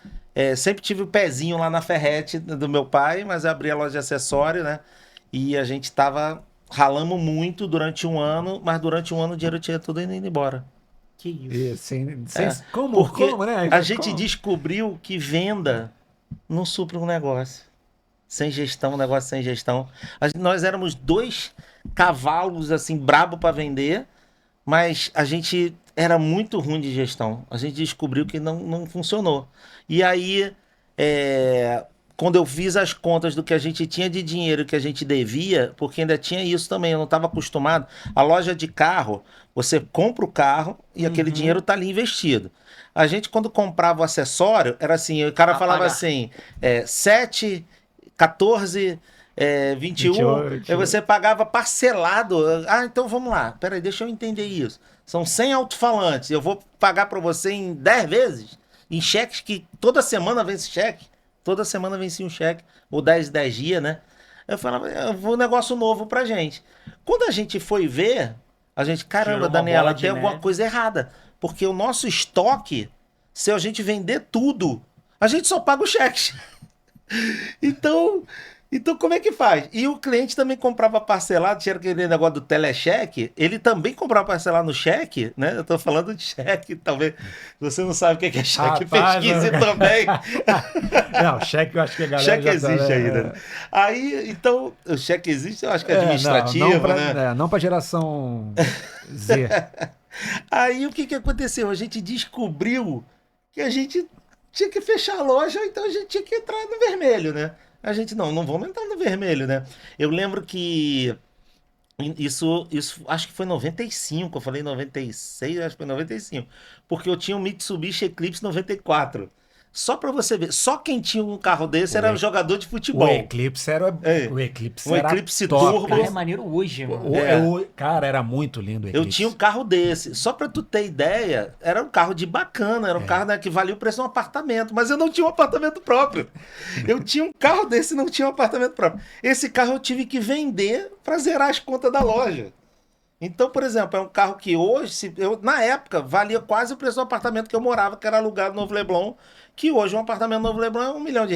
sempre tive o pezinho lá na Ferrete do meu pai, mas eu abri a loja de acessório, né? E a gente ralamos muito durante um ano, mas durante um ano o dinheiro tinha tudo indo embora. Que isso? Como, né? A gente descobriu que venda não supra um negócio. Sem gestão, negócio sem gestão. Nós éramos 2 cavalos, assim, brabo para vender, mas a gente era muito ruim de gestão. A gente descobriu que não funcionou. E aí, quando eu fiz as contas do que a gente tinha de dinheiro e que a gente devia, porque ainda tinha isso também, eu não estava acostumado. A loja de carro, você compra o carro e aquele dinheiro está ali investido. A gente, quando comprava o acessório, era assim, o cara falava pagar. assim, 7, 14, 21, 28. aí você pagava parcelado. Ah, então vamos lá, peraí, deixa eu entender isso. São 100 alto-falantes, eu vou pagar para você em 10 vezes, em cheques que toda semana vence cheque. Toda semana vencia um cheque, ou 10 dias, né? Eu falava, um negócio novo pra gente. Quando a gente foi ver, a gente, caramba, Gerou uma Daniela, bola de tem alguma neve. coisa errada. Porque o nosso estoque, se a gente vender tudo, a gente só paga o cheque. Então, então como é que faz? E o cliente também comprava parcelado, tinha aquele negócio do telecheque, ele também comprava parcelado no cheque, né? Eu tô falando de cheque, talvez você não sabe o que é cheque, Rapaz, pesquise não. também. Não, cheque eu acho que a galera Cheque já existe tá, ainda, né? Aí, então, o cheque existe, eu acho que é não, administrativo, né? não pra geração Z. Aí o que que aconteceu? A gente descobriu que a gente tinha que fechar a loja, então a gente tinha que entrar no vermelho, né? A gente, não vamos entrar no vermelho, né? Eu lembro que isso acho que foi em 95, eu falei 96, acho que foi em 95, porque eu tinha um Mitsubishi Eclipse 94. Só pra você ver, só quem tinha um carro desse O era um E- jogador de O futebol. Eclipse era, É, o Eclipse um era Eclipse top. Turbo. Carro é maneiro hoje, mano. Cara, era muito lindo o Eu tinha um Eclipse. carro desse. Só pra tu ter ideia, era um carro de bacana, era um carro, né, que valia o preço de um apartamento, mas eu não tinha um apartamento próprio. Eu tinha um carro desse e não tinha um apartamento próprio. Esse carro eu tive que vender pra zerar as contas da loja. Então, por exemplo, é um carro que hoje, na época, valia quase o preço do apartamento que eu morava, que era alugado no Novo Leblon, que hoje um apartamento no Novo Leblon é R$ 1 milhão.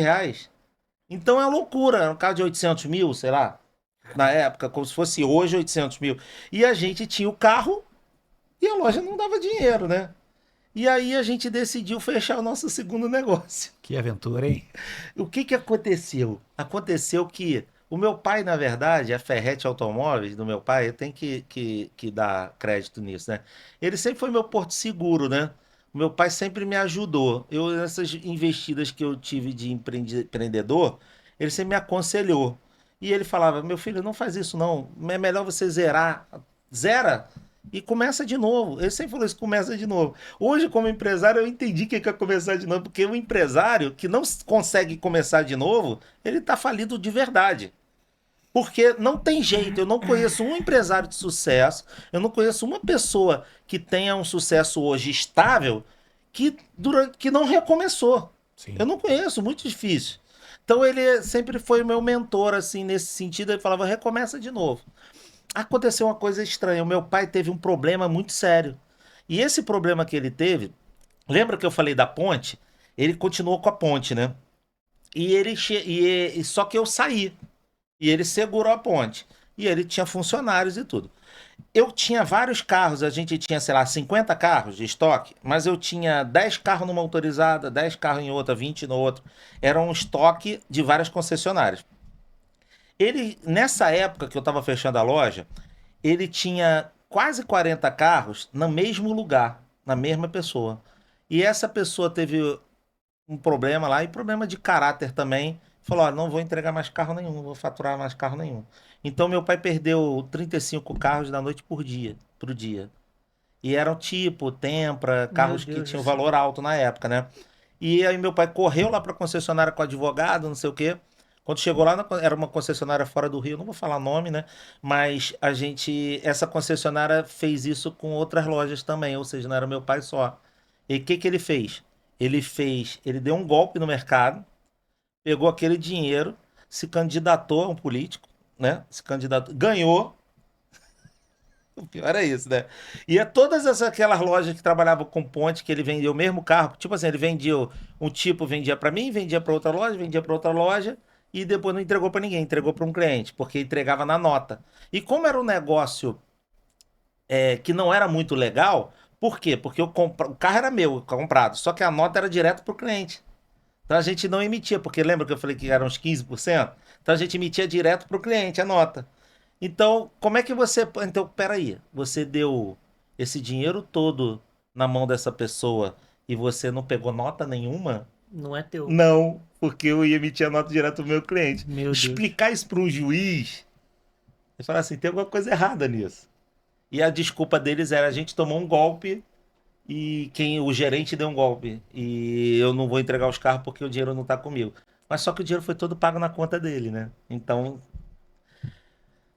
Então é uma loucura, é um carro de 800 mil, sei lá, na época, como se fosse hoje 800 mil. E a gente tinha o carro e a loja não dava dinheiro, né? E aí a gente decidiu fechar o nosso segundo negócio. Que aventura, hein? O que que aconteceu? Aconteceu que o meu pai, na verdade, a Ferretti Automóveis do meu pai, eu tenho que dar crédito nisso, né? Ele sempre foi meu porto seguro, né? O meu pai sempre me ajudou. Nessas investidas que eu tive de empreendedor, ele sempre me aconselhou. E ele falava: meu filho, não faz isso não. É melhor você zerar. Zera e começa de novo. Ele sempre falou isso: começa de novo. Hoje, como empresário, eu entendi que é começar de novo, porque o empresário que não consegue começar de novo, ele tá falido de verdade. Porque não tem jeito, eu não conheço um empresário de sucesso, eu não conheço uma pessoa que tenha um sucesso hoje estável que não recomeçou. Sim. Eu não conheço, muito difícil. Então ele sempre foi o meu mentor, assim, nesse sentido. Ele falava: recomeça de novo. Aconteceu uma coisa estranha. O meu pai teve um problema muito sério. E esse problema que ele teve, lembra que eu falei da ponte? Ele continuou com a ponte, né? Só que eu saí. E ele segurou a ponte. E ele tinha funcionários e tudo. Eu tinha vários carros, a gente tinha, sei lá, 50 carros de estoque, mas eu tinha 10 carros numa autorizada, 10 carros em outra, 20 no outro. Era um estoque de várias concessionárias. Ele, nessa época que eu estava fechando a loja, ele tinha quase 40 carros no mesmo lugar, na mesma pessoa. E essa pessoa teve um problema lá, e problema de caráter também. Falou: olha, não vou entregar mais carro nenhum, não vou faturar mais carro nenhum. Então meu pai perdeu 35 carros da noite pro dia. E eram tipo, Tempra, Meu carros que Deus do tinham céu. valor alto na época, né? E aí meu pai correu lá pra concessionária com o advogado, não sei o quê. Quando chegou lá, era uma concessionária fora do Rio, não vou falar nome, né? Mas essa concessionária fez isso com outras lojas também, ou seja, não era meu pai só. E o que que ele fez? Ele deu um golpe no mercado, pegou aquele dinheiro, se candidatou a um político, né? Se candidatou, ganhou. O pior é isso, né? E aquelas lojas que trabalhavam com ponte, que ele vendia o mesmo carro, tipo assim, ele vendia um tipo, vendia para mim, vendia para outra loja, vendia para outra loja e depois não entregou para ninguém, entregou para um cliente, porque entregava na nota. E como era um negócio que não era muito legal, por quê? Porque o carro era meu, comprado, só que a nota era direto para o cliente. Então a gente não emitia, porque lembra que eu falei que eram uns 15%? Então a gente emitia direto para o cliente a nota. Então, como é que você. Então, peraí, você deu esse dinheiro todo na mão dessa pessoa e você não pegou nota nenhuma? Não é teu. Não, porque eu ia emitir a nota direto pro meu cliente. Meu Deus. Explicar isso para um juiz, ele fala assim, tem alguma coisa errada nisso. E a desculpa deles era, a gente tomou um golpe e o gerente deu um golpe. E eu não vou entregar os carros porque o dinheiro não tá comigo. Mas só que o dinheiro foi todo pago na conta dele, né? Então,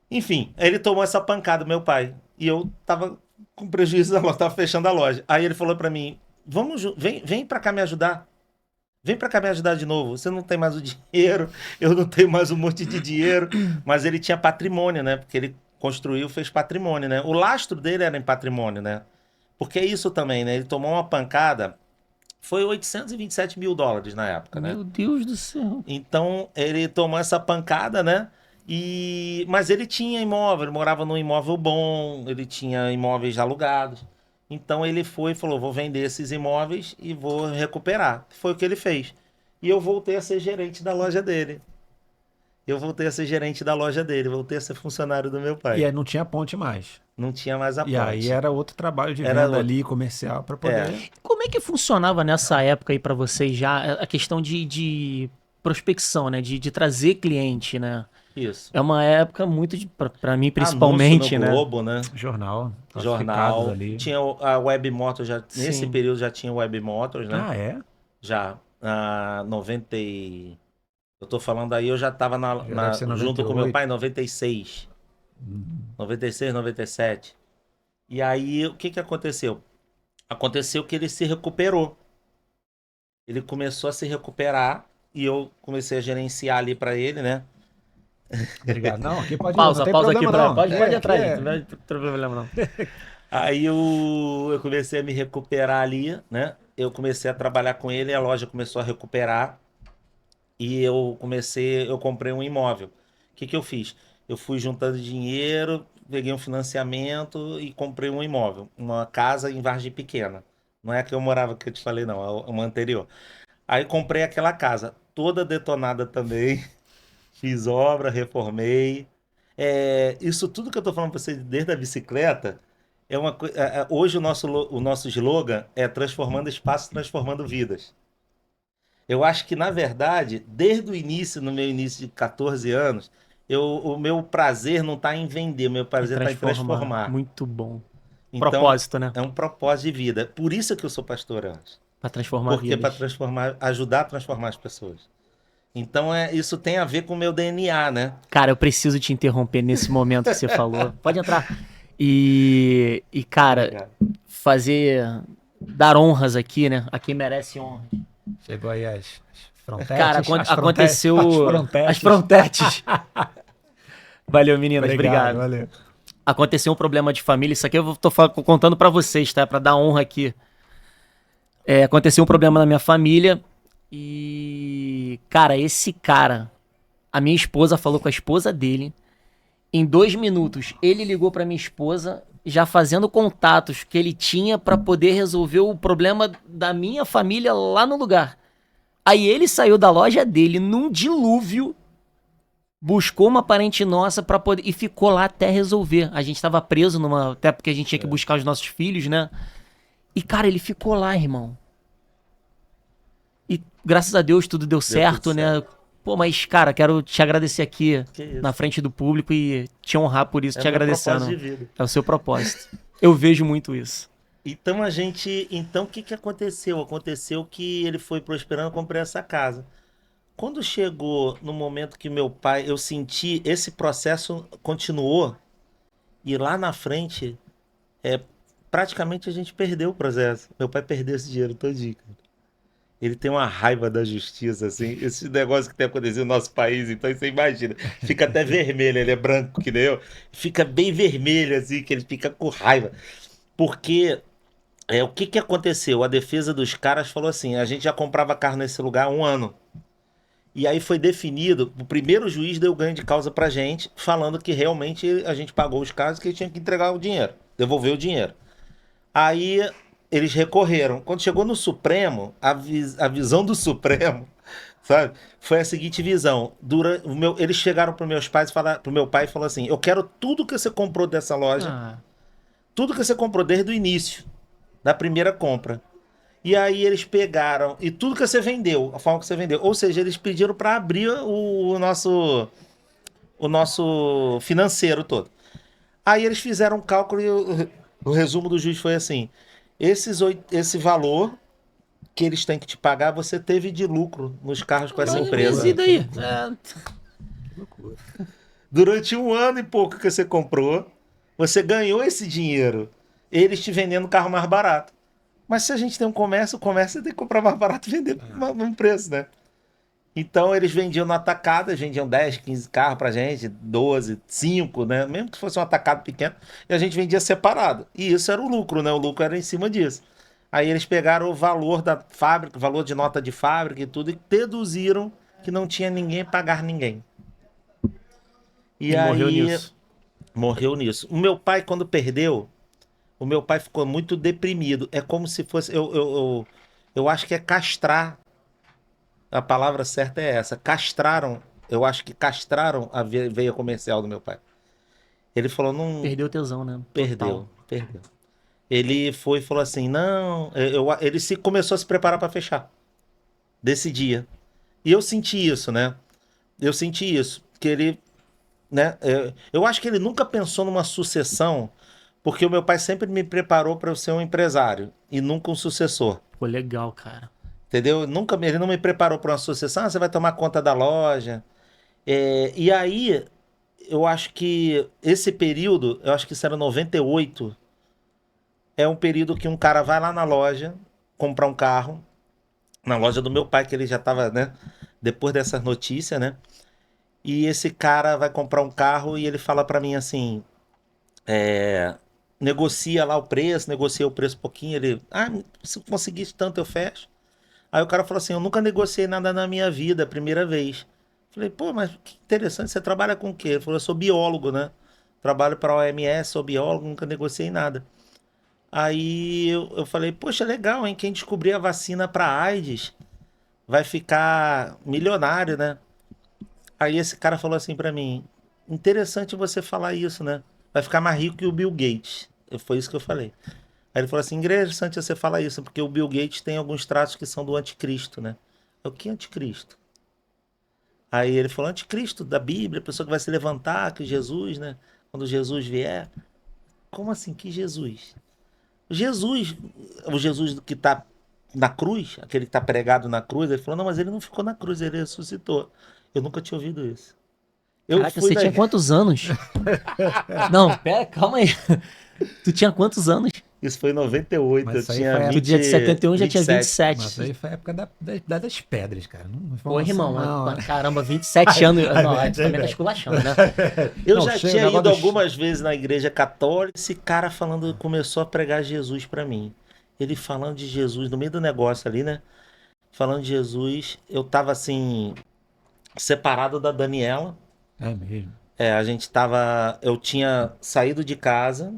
enfim, ele tomou essa pancada, meu pai. E eu tava com prejuízo da loja, tava fechando a loja. Aí ele falou pra mim, vem pra cá me ajudar. Vem pra cá me ajudar de novo. Você não tem mais o dinheiro, eu não tenho mais um monte de dinheiro. Mas ele tinha patrimônio, né? Porque ele construiu, fez patrimônio, né? O lastro dele era em patrimônio, né? Porque é isso também, né? Ele tomou uma pancada, foi 827 mil dólares na época, né? Meu Deus do céu. Então, ele tomou essa pancada, né? Mas ele tinha imóvel, ele morava num imóvel bom, ele tinha imóveis alugados. Então ele foi e falou, vou vender esses imóveis e vou recuperar. Foi o que ele fez. E eu voltei a ser gerente da loja dele. Voltei a ser funcionário do meu pai. E aí não tinha ponte mais. Não tinha mais a E ponte. aí era outro trabalho de Era venda outro. ali, comercial, para poder... Como é que funcionava nessa época aí pra vocês já a questão de prospecção, né? De trazer cliente, né? Isso. É uma época muito, pra mim principalmente, Anúncio no né? Globo, né? Jornal, Jornal. classificados ali. Tinha a Web Motors, nesse Sim. período já tinha Web Motors, né? Ah, é? Já. 90 Eu tô falando aí, eu já tava deve ser junto com 98. meu pai em 96. 96, 97. E aí, o que aconteceu? Aconteceu que ele se recuperou. Ele começou a se recuperar e eu comecei a gerenciar ali pra ele, né? Obrigado. Não, aqui pode Pausa, não tem pausa aqui problema, não. pode É, entrar aqui aí, é- não vai ter problema não. Aí eu comecei a me recuperar ali, né? Eu comecei a trabalhar com ele, a loja começou a recuperar e eu comprei um imóvel. O que eu fiz? Eu fui juntando dinheiro, peguei um financiamento e comprei um imóvel, uma casa em Vargem Pequena. Não é a que eu morava que eu te falei, não, é uma anterior. Aí comprei aquela casa, toda detonada também. Fiz obra, reformei. Isso tudo que eu tô falando pra você desde a bicicleta é uma coisa. Hoje o nosso slogan é transformando espaço, transformando vidas. Eu acho que, na verdade, desde o início, no meu início de 14 anos, o meu prazer não está em vender, o meu prazer está em transformar. Muito bom. Então, Propósito, né? é um propósito de vida. Por isso que eu sou pastor antes. Pra transformar Porque para vidas. ajudar a transformar as pessoas. Então, isso tem a ver com o meu DNA, né? Cara, eu preciso te interromper nesse momento que você falou. Pode entrar. E cara, Obrigado. dar honras aqui, né? A quem merece honra. Chegou aí as frontetes. Cara, aconteceu As as frontetes. Valeu, meninas, obrigado. Valeu. Aconteceu um problema de família, isso aqui eu tô contando pra vocês, tá? Pra dar honra aqui. Aconteceu um problema na minha família e, cara, a minha esposa falou com a esposa dele. Em 2 minutos, ele ligou pra minha esposa, já fazendo contatos que ele tinha pra poder resolver o problema da minha família lá no lugar. Aí ele saiu da loja dele num dilúvio, buscou uma parente nossa pra poder e ficou lá até resolver. A gente tava preso até porque a gente tinha que buscar os nossos filhos, né? E cara, ele ficou lá, irmão. E graças a Deus tudo deu certo, tudo né? Pô, mas cara, quero te agradecer aqui Que isso. na frente do público e te honrar por isso, te meu agradecendo. propósito de vida. É o seu propósito. Eu vejo muito isso. Então o que aconteceu? Aconteceu que ele foi prosperando, eu comprei essa casa. Quando chegou no momento que meu pai, eu senti esse processo continuou e lá na frente, praticamente a gente perdeu o processo. Meu pai perdeu esse dinheiro todinho, cara. Ele tem uma raiva da justiça, assim. Esse negócio que tem acontecido no nosso país, então você imagina. Fica até vermelho, ele é branco que nem eu. Fica bem vermelho, assim, que ele fica com raiva. Porque o que aconteceu? A defesa dos caras falou assim: a gente já comprava carro nesse lugar há 1 ano. E aí foi definido, o primeiro juiz deu ganho de causa pra gente, falando que realmente a gente pagou os casos, que ele tinha que entregar o dinheiro, devolver o dinheiro. Aí eles recorreram. Quando chegou no Supremo, a visão do Supremo, sabe, foi a seguinte visão. Eles chegaram para meus pais, pro meu pai e falaram assim: eu quero tudo que você comprou dessa loja, tudo que você comprou desde o início, da primeira compra. E aí eles pegaram, e tudo que você vendeu, a forma que você vendeu, ou seja, eles pediram para abrir o nosso financeiro todo. Aí eles fizeram um cálculo e o resumo do juiz foi assim: esse valor que eles têm que te pagar, você teve de lucro nos carros com essa Olha, empresa. minha vida aí. Que loucura. Durante 1 ano e pouco que você comprou, você ganhou esse dinheiro. Eles te vendendo carro mais barato. Mas se a gente tem um comércio, o comércio tem que comprar mais barato e vender num preço, né? Então eles vendiam no atacado, eles vendiam 10, 15 carros pra gente, 12, 5, né? Mesmo que fosse um atacado pequeno, e a gente vendia separado. E isso era o lucro, né? O lucro era em cima disso. Aí eles pegaram o valor da fábrica, o valor de nota de fábrica e tudo, e deduziram que não tinha ninguém pagar ninguém. E E morreu aí nisso. morreu nisso. O meu pai, quando perdeu, o meu pai ficou muito deprimido. É como se fosse. Eu acho que é castrar. A palavra certa é essa. Castraram. Eu acho que castraram a veia comercial do meu pai. Ele falou, não. Perdeu o tesão, né? Perdeu, Total. perdeu. Ele foi e falou assim: não. Ele se começou a se preparar para fechar. Desse dia. E eu senti isso, né? Eu senti isso. Que ele. Né? Eu acho que ele nunca pensou numa sucessão, porque o meu pai sempre me preparou para eu ser um empresário e nunca um sucessor. Pô, legal, cara. Entendeu? Nunca, ele não me preparou para uma sucessão. Ah, você vai tomar conta da loja. E aí, eu acho que esse período, eu acho que isso era 98, é um período que um cara vai lá na loja comprar um carro, na loja do meu pai, que ele já estava, né? Depois dessas notícias, né? E esse cara vai comprar um carro e ele fala para mim assim: negocia lá o preço, negocia o preço um pouquinho. Ele, se eu conseguisse tanto, eu fecho. Aí o cara falou assim: eu nunca negociei nada na minha vida, primeira vez. Falei, pô, mas que interessante, você trabalha com o quê? Ele falou, eu sou biólogo, né? Trabalho para a OMS, sou biólogo, nunca negociei nada. Aí eu falei, poxa, legal, hein? Quem descobrir a vacina para AIDS vai ficar milionário, né? Aí esse cara falou assim para mim, interessante você falar isso, né? Vai ficar mais rico que o Bill Gates. Foi isso que eu falei. Aí ele falou assim, interessante você falar isso, porque o Bill Gates tem alguns traços que são do anticristo, né? O que é anticristo? Aí ele falou, anticristo da Bíblia, a pessoa que vai se levantar, que Jesus, né? Quando Jesus vier. Como assim, que Jesus? Jesus, o Jesus que está na cruz, aquele que está pregado na cruz, ele falou, não, mas ele não ficou na cruz, ele ressuscitou. Eu nunca tinha ouvido isso. Eu Caraca, fui você na... tinha quantos anos? Não, pera, calma aí. Tu tinha quantos anos? Isso foi em 98, Mas eu isso aí tinha foi 20, Tu dia de 71 já tinha 27. 27. Mas aí foi a época das pedras, cara. Não foi Pô, irmão, não. caramba, 27 anos. Não, Ai, aí tu também tá velho. esculachando, né? Eu Não, já chega, tinha o negócio ido do- algumas vezes na igreja católica, esse cara falando, começou a pregar Jesus pra mim. Ele falando de Jesus, no meio do negócio ali, né? Falando de Jesus, eu tava assim, separado da Daniela. É mesmo. A gente tava. Eu tinha saído de casa,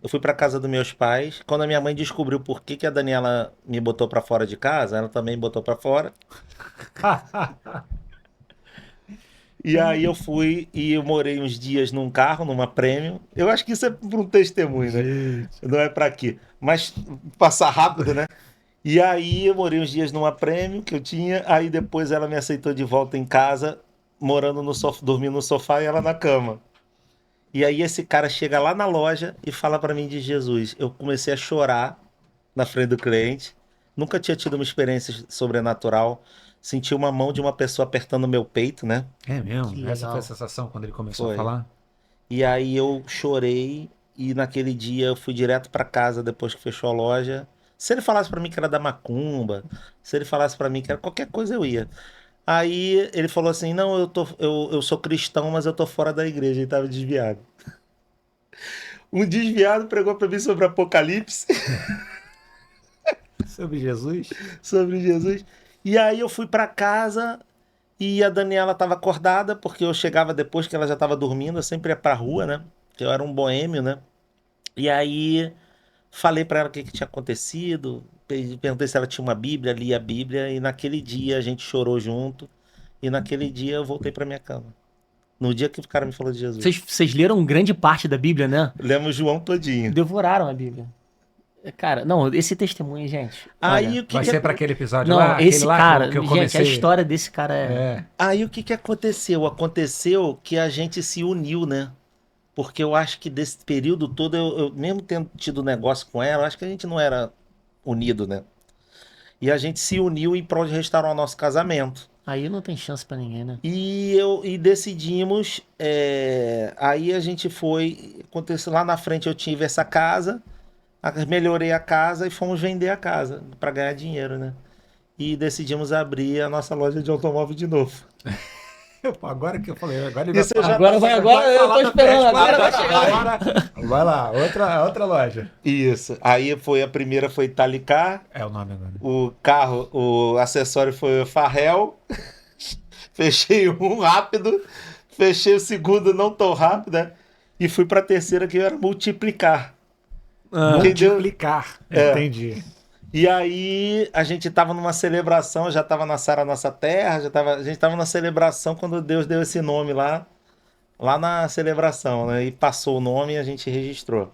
eu fui pra casa dos meus pais. Quando a minha mãe descobriu por que a Daniela me botou pra fora de casa, ela também me botou pra fora. E aí eu fui e eu morei uns dias num carro, numa Premium. Eu acho que isso é para um testemunho, né? Gente. Não é pra aqui. Mas passar rápido, né? E aí eu morei uns dias numa Premium que eu tinha. Aí depois ela me aceitou de volta em casa, morando no sofá, dormindo no sofá e ela na cama. E aí esse cara chega lá na loja e fala pra mim de Jesus. Eu comecei a chorar na frente do cliente. Nunca tinha tido uma experiência sobrenatural. Senti uma mão de uma pessoa apertando meu peito, né? É mesmo. Que Essa foi a legal. sensação quando ele começou a Foi. falar? E aí eu chorei e naquele dia eu fui direto pra casa depois que fechou a loja. Se ele falasse pra mim que era da macumba, se ele falasse pra mim que era qualquer coisa eu ia. Aí ele falou assim: "Não, eu sou cristão, mas eu tô fora da igreja", ele tava desviado. Um desviado pregou pra mim sobre Apocalipse, Sobre Jesus? sobre Jesus. E aí eu fui pra casa e a Daniela tava acordada porque eu chegava depois que ela já tava dormindo, eu sempre ia pra rua, né? Que eu era um boêmio, né? E aí falei pra ela o que que tinha acontecido, perguntei se ela tinha uma Bíblia, li a Bíblia, e naquele dia a gente chorou junto, e naquele dia eu voltei pra minha cama. No dia que o cara me falou de Jesus. Vocês leram grande parte da Bíblia, né? Lemos João todinho. Devoraram a Bíblia. Cara, não, esse testemunho, gente. Aí Olha, o que Vai que ser para aquele episódio não, lá? esse aquele lá cara, que eu gente, a comecei. história desse cara é. É. Aí o que que aconteceu? Aconteceu que a gente se uniu, né? Porque eu acho que desse período todo, eu mesmo tendo tido negócio com ela, eu acho que a gente não era unido, né? E a gente se uniu em prol de restaurar o nosso casamento. Aí não tem chance pra ninguém, né? E decidimos. Aí a gente foi. Aconteceu lá na frente, eu tive essa casa, melhorei a casa e fomos vender a casa para ganhar dinheiro, né? E decidimos abrir a nossa loja de automóvel de novo. Pô, agora que eu falei, agora ele Isso eu já Agora vai, agora eu falar tô da esperando, festa, agora vai chegar. agora- Vai lá, outra loja. Isso. Aí foi a primeira foi Italicar, É o nome agora. o carro, o acessório foi o Farrell. Fechei um rápido, fechei o segundo não tão rápido, né? E fui para a terceira que era Multiplicar. Entendeu? Multiplicar. É. Entendi. E aí a gente tava numa celebração, já tava na Sara Nossa Terra, a gente tava na celebração quando Deus deu esse nome lá na celebração, né? E passou o nome e a gente registrou.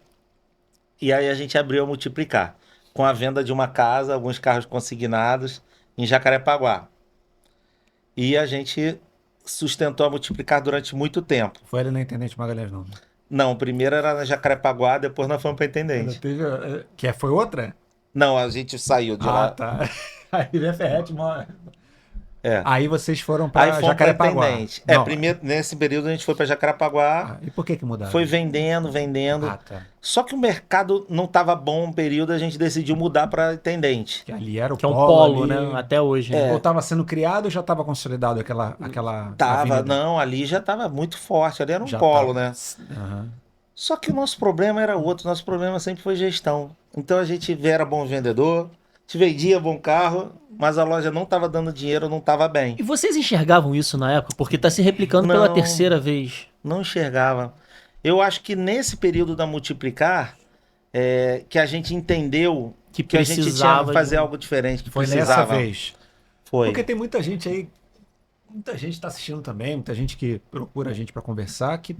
E aí a gente abriu a Multiplicar, com a venda de uma casa, alguns carros consignados em Jacarepaguá. E a gente sustentou a Multiplicar durante muito tempo. Foi ali na Intendente Magalhães, não. Não, primeiro era na Jacarepaguá, depois nós fomos para Intendente. Foi outra? Não, a gente saiu de Ah, lá. tá. Aí Via Ferrete, É. Aí vocês foram Aí para fomos para Jacarepaguá. Intendente. Não. Primeiro, nesse período a gente foi para Jacarepaguá, E por que mudaram? foi vendendo. Ah, tá. Só que o mercado não estava bom um período, a gente decidiu mudar para Intendente. Que ali era o Que é um polo, polo, ali. né? Até hoje. Né? Ou estava sendo criado ou já estava consolidado aquela Tava, avenida? não, ali já estava muito forte, ali era um Já polo, tava. né? Aham. Só que o nosso problema era outro, nosso problema sempre foi gestão. Então a gente era bom vendedor, te vendia bom carro, mas a loja não estava dando dinheiro, não estava bem. E vocês enxergavam isso na época? Porque tá se replicando pela Não. terceira vez. Não enxergava. Eu acho que nesse período da Multiplicar, que a gente entendeu Que que a gente tinha precisava que fazer de- algo diferente, que Foi nessa precisava. vez. Foi. Porque tem muita gente aí, muita gente está assistindo também, muita gente que procura a gente para conversar, que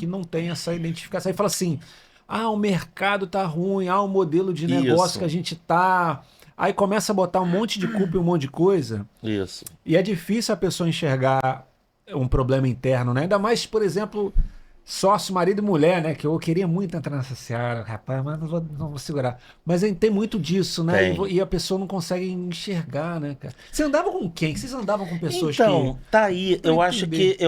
não tem essa identificação. E fala assim: ah, o mercado tá ruim, o modelo de negócio Isso. que a gente tá. Aí começa a botar um monte de culpa e um monte de coisa. Isso. E é difícil a pessoa enxergar um problema interno, né? Ainda mais, por exemplo, sócio, marido e mulher, né? Que eu queria muito entrar nessa seara, rapaz, mas não vou segurar. Mas tem muito disso, né? Tem. E a pessoa não consegue enxergar, né, cara? Você andava com quem? Vocês andavam com pessoas Então, tá aí. Pra Eu acho entender. que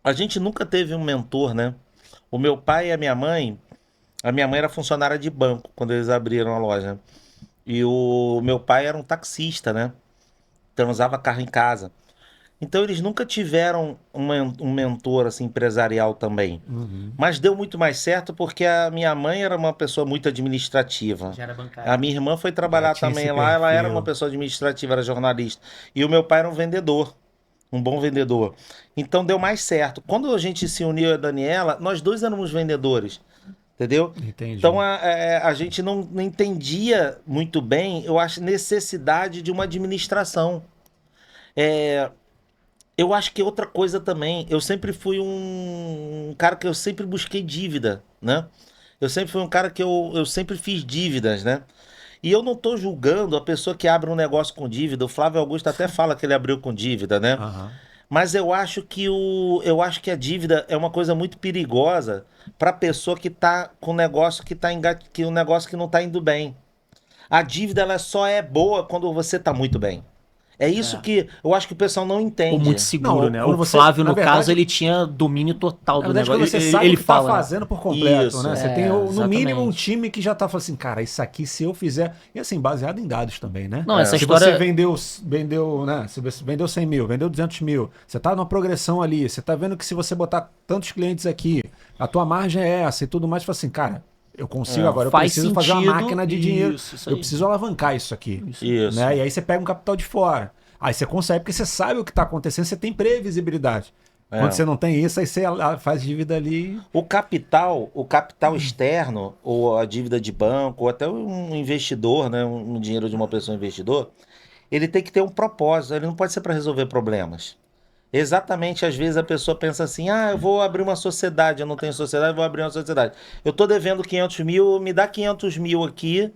a gente nunca teve um mentor, né? O meu pai e a minha mãe era funcionária de banco quando eles abriram a loja. E o meu pai era um taxista, né? Então usava carro em casa. Então eles nunca tiveram um mentor assim empresarial também. Uhum. Mas deu muito mais certo porque a minha mãe era uma pessoa muito administrativa. Já era bancário. A minha irmã foi trabalhar Já tinha também esse lá, ela perfil. era uma pessoa administrativa, era jornalista. E o meu pai era um vendedor, um bom vendedor. Então deu mais certo. Quando a gente se uniu, eu e a Daniela, nós dois éramos vendedores, entendeu? Entendi. Então a gente não entendia muito bem, eu acho, necessidade de uma administração. Eu acho que outra coisa também, eu sempre fui um cara que eu sempre busquei dívida, né? Eu sempre fui um cara que eu sempre fiz dívidas, né? E eu não tô julgando a pessoa que abre um negócio com dívida. O Flávio Augusto até fala que ele abriu com dívida, né? Aham. Mas eu acho que a dívida é uma coisa muito perigosa para pessoa que tá com um negócio que um negócio que não tá indo bem. A dívida ela só é boa quando você tá muito bem. É isso que eu acho que o pessoal não Ou entende. muito seguro, Não, né? quando O você- Flávio, na no verdade- caso, ele tinha domínio total Na do verdade, negócio. quando você sabe Ele o que tá fala, né? fazendo por completo, Isso. né? Você tem, no exatamente. mínimo, um time que já tá falando assim, cara, isso aqui, se eu fizer... E assim, baseado em dados também, né? Não, essa Se história- você vendeu, né? Se você vendeu 100 mil, vendeu 200 mil, você tá numa progressão ali, você tá vendo que se você botar tantos clientes aqui, a tua margem é essa e tudo mais, você fala assim, cara, eu consigo agora, eu Faz preciso fazer uma sentido, máquina de dinheiro, isso eu aí. preciso alavancar isso aqui. Isso. Né? E aí você pega um capital de fora. Aí você consegue, porque você sabe o que está acontecendo, você tem previsibilidade. Quando você não tem isso, aí você faz dívida ali. O capital externo, ou a dívida de banco, ou até um investidor, né, um dinheiro de uma pessoa investidor, ele tem que ter um propósito, ele não pode ser para resolver problemas. Exatamente, às vezes a pessoa pensa assim, eu vou abrir uma sociedade, eu não tenho sociedade, vou abrir uma sociedade. Eu tô devendo 500 mil, me dá 500 mil aqui,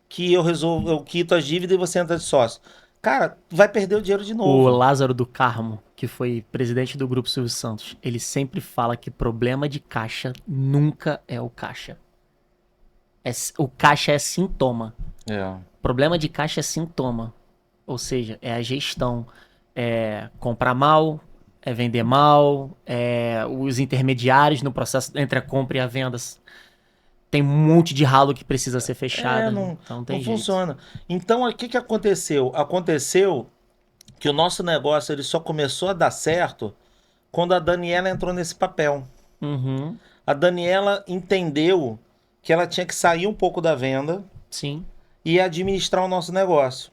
que eu resolvo, eu quito as dívidas e você entra de sócio. Cara, vai perder o dinheiro de O novo. Lázaro do Carmo, que foi presidente do Grupo Silvio Santos, ele sempre fala que problema de caixa nunca é o caixa. O caixa é sintoma. É. Problema de caixa é sintoma. Ou seja, é a gestão. É comprar mal, é vender mal, é os intermediários no processo entre a compra e a venda. Tem um monte de ralo que precisa ser fechado. Não, Então não não tem jeito. funciona. Então, o que que aconteceu? Aconteceu que o nosso negócio ele só começou a dar certo quando a Daniela entrou nesse papel. Uhum, A Daniela entendeu que ela tinha que sair um pouco da venda sim. e administrar o nosso negócio.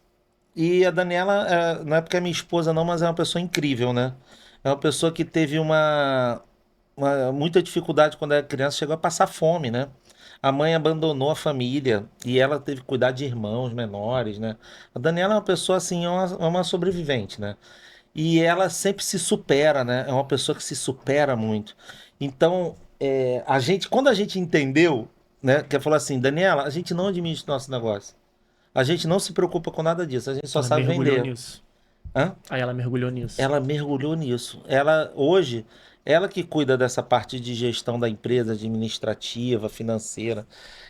E a Daniela, não é porque é minha esposa não, mas é uma pessoa incrível, né? É uma pessoa que teve muita dificuldade quando era criança, chegou a passar fome, né? A mãe abandonou a família e ela teve que cuidar de irmãos menores, né? A Daniela é uma pessoa assim, é uma sobrevivente, né? E ela sempre se supera, né? É uma pessoa que se supera muito. Então, quando a gente entendeu, né? Que falou assim, Daniela, a gente não administra o nosso negócio. A gente não se preocupa com nada disso, a gente só Ela sabe mergulhou vender. nisso. Hã? Aí ela mergulhou nisso. Ela mergulhou nisso. Hoje, ela que cuida dessa parte de gestão da empresa, administrativa, financeira.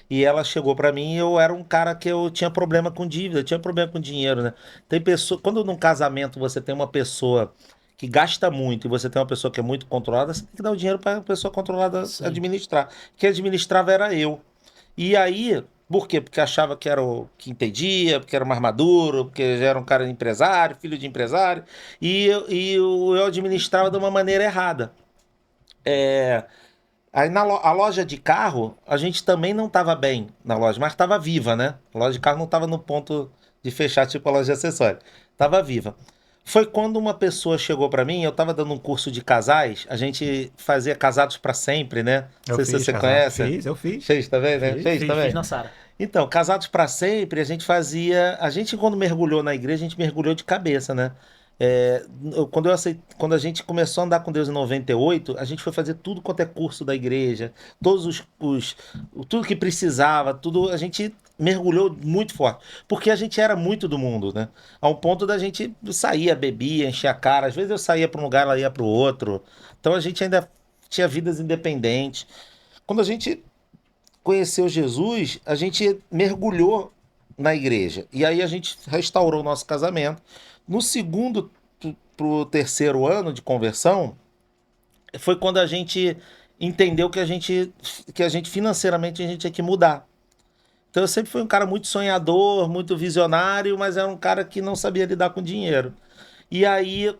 E ela chegou para mim e eu era um cara que eu tinha problema com dívida, tinha problema com dinheiro, né? Tem pessoa, quando num casamento você tem uma pessoa que gasta muito e você tem uma pessoa que é muito controlada, você tem que dar o dinheiro para a pessoa controlada Sim. administrar. Quem administrava era eu. E aí, por quê? Porque achava que era o que impedia, porque era mais maduro, porque já era um cara empresário, filho de empresário, eu administrava de uma maneira errada. É, Aí a loja de carro, a gente também não estava bem na loja, mas estava viva, né? A loja de carro não estava no ponto de fechar, tipo a loja de acessório. Estava viva. Foi quando uma pessoa chegou para mim, eu estava dando um curso de casais, a gente fazia Casados para Sempre, né? Não Eu sei se fiz, você casado. conhece. Eu fiz. Fez também, né? Fiz. Fez Fiz também. na Sara. Então, Casados para Sempre, a gente fazia. A gente, quando mergulhou na igreja, a gente mergulhou de cabeça, né? Quando a gente começou a andar com Deus em 98, a gente foi fazer tudo quanto é curso da igreja, todos tudo que precisava, tudo, a gente mergulhou muito forte, porque a gente era muito do mundo, né? Ao ponto da gente saía, bebia, enchia a cara, às vezes eu saía para um lugar, ela ia para o outro. Então a gente ainda tinha vidas independentes. Quando a gente conheceu Jesus, a gente mergulhou na igreja. E aí a gente restaurou o nosso casamento. No segundo pro terceiro ano de conversão, foi quando a gente entendeu que a gente financeiramente a gente tinha que mudar. Então eu sempre fui um cara muito sonhador, muito visionário, mas era um cara que não sabia lidar com dinheiro. E aí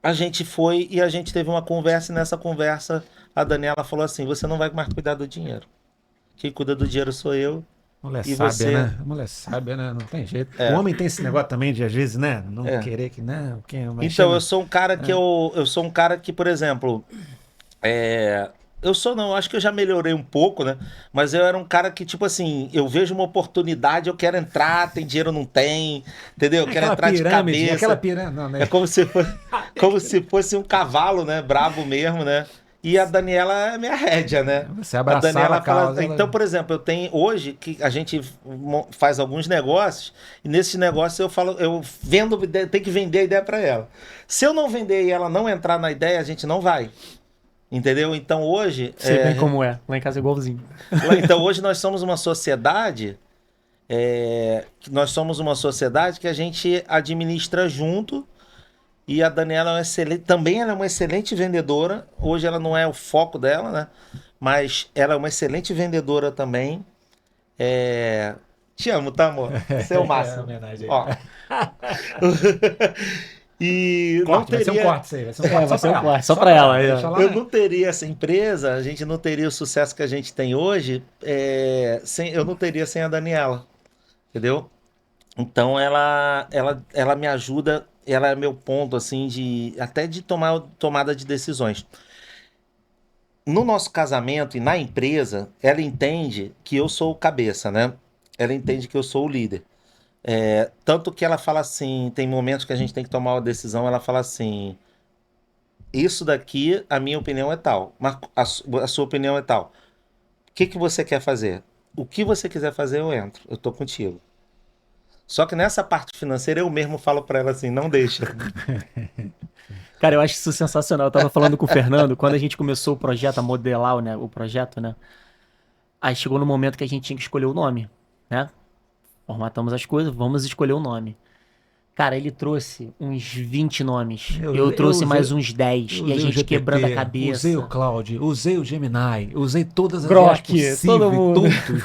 a gente foi e a gente teve uma conversa, e nessa conversa a Daniela falou assim: "Você não vai mais cuidar do dinheiro. Quem cuida do dinheiro sou eu Mulher e sábia, você." né? Mulher sábia, né? Não tem jeito. O É, homem tem esse negócio também de, às vezes, né? Não é. querer que, não, quem Então, eu mexendo. sou um cara que eu sou um cara que, por exemplo, eu sou não, acho que eu já melhorei um pouco, né? Mas eu era um cara que, tipo assim, eu vejo uma oportunidade, eu quero entrar, tem dinheiro, não tem, entendeu? Eu É quero aquela entrar de pirâmide, aquela cabeça. pirâmide. Não, É né? como se fosse um cavalo, né? Bravo mesmo, né? E a Daniela é minha rédea, né? Você A abraçava a Daniela fala. causa. Então, por exemplo, eu tenho hoje que a gente faz alguns negócios, e nesses negócios eu falo, eu vendo, tem que vender a ideia para ela. Se eu não vender e ela não entrar na ideia, a gente não vai. Entendeu? Então hoje. Sei bem como é. Lá em casa é igualzinho. Então hoje nós somos uma sociedade. Que a gente administra junto. E a Daniela é uma excelente, também ela é uma excelente vendedora. Hoje ela não é o foco dela, né? Mas ela é uma excelente vendedora também. Te amo, tá, amor? Você é o É, máximo. homenagem aí. Ó. E não Corte, vai ser um teria. corte isso aí. Vai ser um corte vai só ser um pra ela. corte, só pra ela, aí, ó. Deixa lá, Eu né? não teria essa empresa, a gente não teria o sucesso que a gente tem hoje, eu não teria sem a Daniela, entendeu? Então ela me ajuda, ela é meu ponto assim até de tomada de decisões. No nosso casamento e na empresa, ela entende que eu sou o cabeça, né? Ela entende que eu sou o líder. Tanto que ela fala assim, tem momentos que a gente tem que tomar uma decisão, ela fala assim, isso daqui, a minha opinião é tal, mas a sua opinião é tal. O que que você quer fazer? O que você quiser fazer, eu entro. Eu tô contigo. Só que nessa parte financeira, eu mesmo falo pra ela assim, não deixa. Cara, eu acho isso sensacional. Eu tava falando com o Fernando, quando a gente começou o projeto, a modelar, né, o projeto, né? Aí chegou no momento que a gente tinha que escolher o nome, né? Formatamos as coisas, vamos escolher o nome. Cara, ele trouxe uns 20 nomes. Eu trouxe mais uns 10. Eu E a usei o gente quebrando a GPT, usei o cabeça. Cloud, usei o Gemini, usei todas as Grok, IAs possíveis, todo mundo.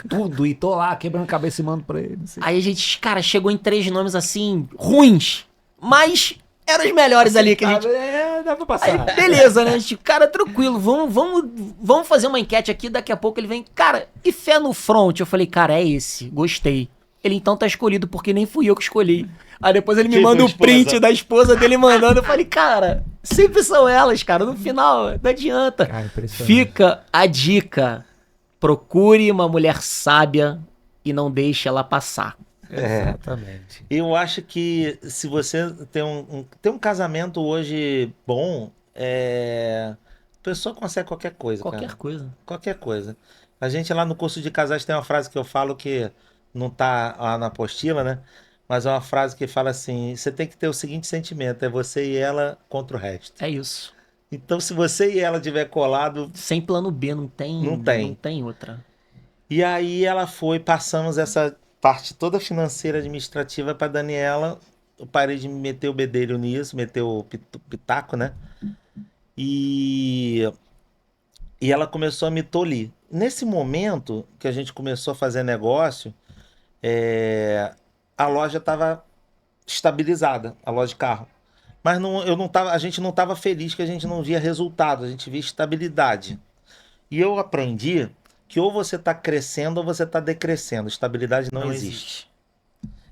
tudo, e tô lá quebrando a cabeça e mando pra ele. Assim. Aí a gente, cara, chegou em 3 nomes assim, ruins. Mas eram os melhores ali que a gente. Dá pra Aí, passar. beleza, né? A gente, cara, tranquilo, vamos fazer uma enquete aqui. Daqui a pouco ele vem, cara, e fé no front? Eu falei, cara, é esse, gostei. Ele então tá escolhido, porque nem fui eu que escolhi. Aí depois ele me Que manda o esposa? print da esposa dele mandando. Eu falei, cara, sempre são elas, cara. No final, não adianta. Cara, impressionante. Fica a dica. Procure uma mulher sábia e não deixe ela passar. Exatamente. Eu acho que se você tem um casamento hoje bom, a pessoa consegue qualquer coisa, Qualquer cara. coisa. Qualquer coisa. A gente lá no curso de casais tem uma frase que eu falo que não tá lá na apostila, né? Mas é uma frase que fala assim: você tem que ter o seguinte sentimento, é você e ela contra o resto. É isso. Então, se você e ela tiver colado, Sem plano B, não não tem. tem outra. E aí ela foi, passamos essa parte toda financeira administrativa para Daniela. Eu parei de meter o bedelho nisso, meter o pitaco, né? E, e ela começou a me tolir. Nesse momento que a gente começou a fazer negócio, é, a loja estava estabilizada, a loja de carro. Mas eu não tava, a gente não estava feliz que a gente não via resultado, a gente via estabilidade. E eu aprendi que ou você está crescendo ou você está decrescendo. Estabilidade não existe.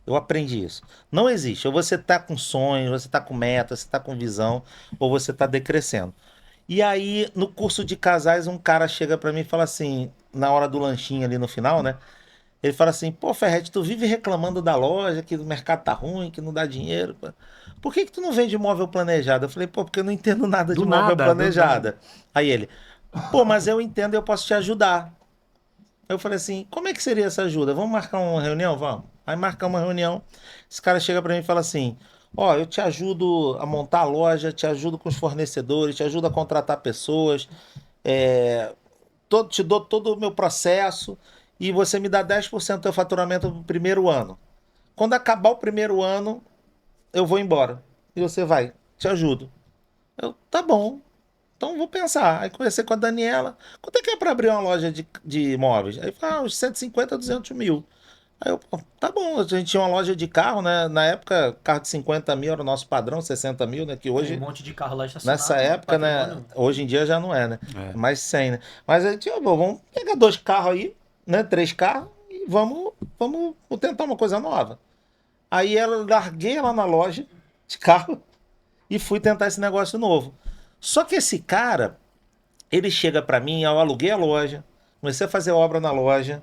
Eu aprendi isso. Não existe. Ou você está com sonhos, você está com meta, você está com visão, ou você está decrescendo. E aí, no curso de casais, um cara chega para mim e fala assim, na hora do lanchinho ali no final, né? Ele fala assim, pô, Ferretti, tu vive reclamando da loja, que o mercado tá ruim, que não dá dinheiro. Pô. Por que que tu não vende móvel planejado? Eu falei, pô, porque eu não entendo nada de Do móvel nada, planejada. Aí ele, pô, mas eu entendo e eu posso te ajudar. Eu falei assim, como é que seria essa ajuda? Vamos marcar uma reunião? Vamos. Aí marcamos uma reunião. Esse cara chega para mim e fala assim, ó, eu te ajudo a montar a loja, te ajudo com os fornecedores, te ajudo a contratar pessoas, é, te dou todo o meu processo e você me dá 10% do teu faturamento no primeiro ano. Quando acabar o primeiro ano, eu vou embora. E você vai, te ajudo. Eu, tá bom. Então vou pensar. Aí conversei com a Daniela. Quanto é que é para abrir uma loja de imóveis? Aí falou, uns 150, 200 mil. Aí eu, pô, tá bom, a gente tinha uma loja de carro, né? Na época, carro de 50 mil era o nosso padrão, 60 mil, né? Que Tem um hoje, monte de carro lá estacionado. nessa época, né? Patrimônio. Hoje em dia já não é, né? É. É mais 100, né? Mas a gente, ó, bom, vamos pegar 2 carros aí, né? 3 carros e vamos tentar uma coisa nova. Aí eu larguei ela na loja de carro e fui tentar esse negócio novo. Só que esse cara, ele chega pra mim, eu aluguei a loja, comecei a fazer obra na loja,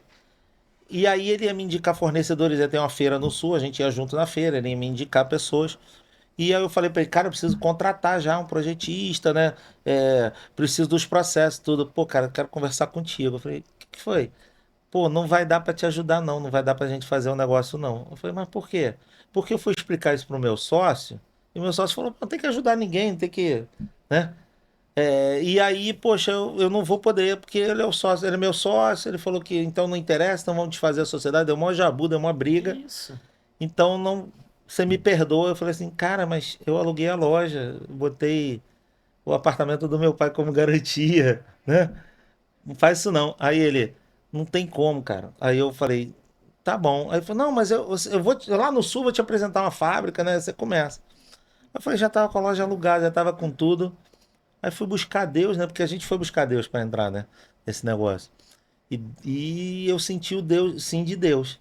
e aí ele ia me indicar fornecedores, ia ter uma feira no sul, a gente ia junto na feira, ele ia me indicar pessoas. E aí eu falei pra ele, cara, eu preciso contratar já um projetista, né? Preciso dos processos, tudo. Pô, cara, eu quero conversar contigo. Eu falei, o que foi? Pô, não vai dar pra te ajudar não, não vai dar pra gente fazer um negócio não. Eu falei, mas por quê? Porque eu fui explicar isso pro meu sócio, e o meu sócio falou, não tem que ajudar ninguém, tem que, né? E aí, poxa, eu não vou poder, porque ele é o sócio, ele é meu sócio, ele falou que então não interessa, então vamos desfazer a sociedade, deu uma jabu, deu uma briga, Isso. então não, você me perdoa. Eu falei assim, cara, mas eu aluguei a loja, botei o apartamento do meu pai como garantia, né? Não faz isso não. Aí ele, não tem como, cara. Aí eu falei, tá bom. Aí ele falou, não, mas eu vou, lá no sul vou te apresentar uma fábrica, né? Você começa. Eu falei, já tava com a loja alugada, já tava com tudo. Aí fui buscar Deus, né? Porque a gente foi buscar Deus para entrar, né? Nesse negócio. E eu senti o Deus, sim de Deus.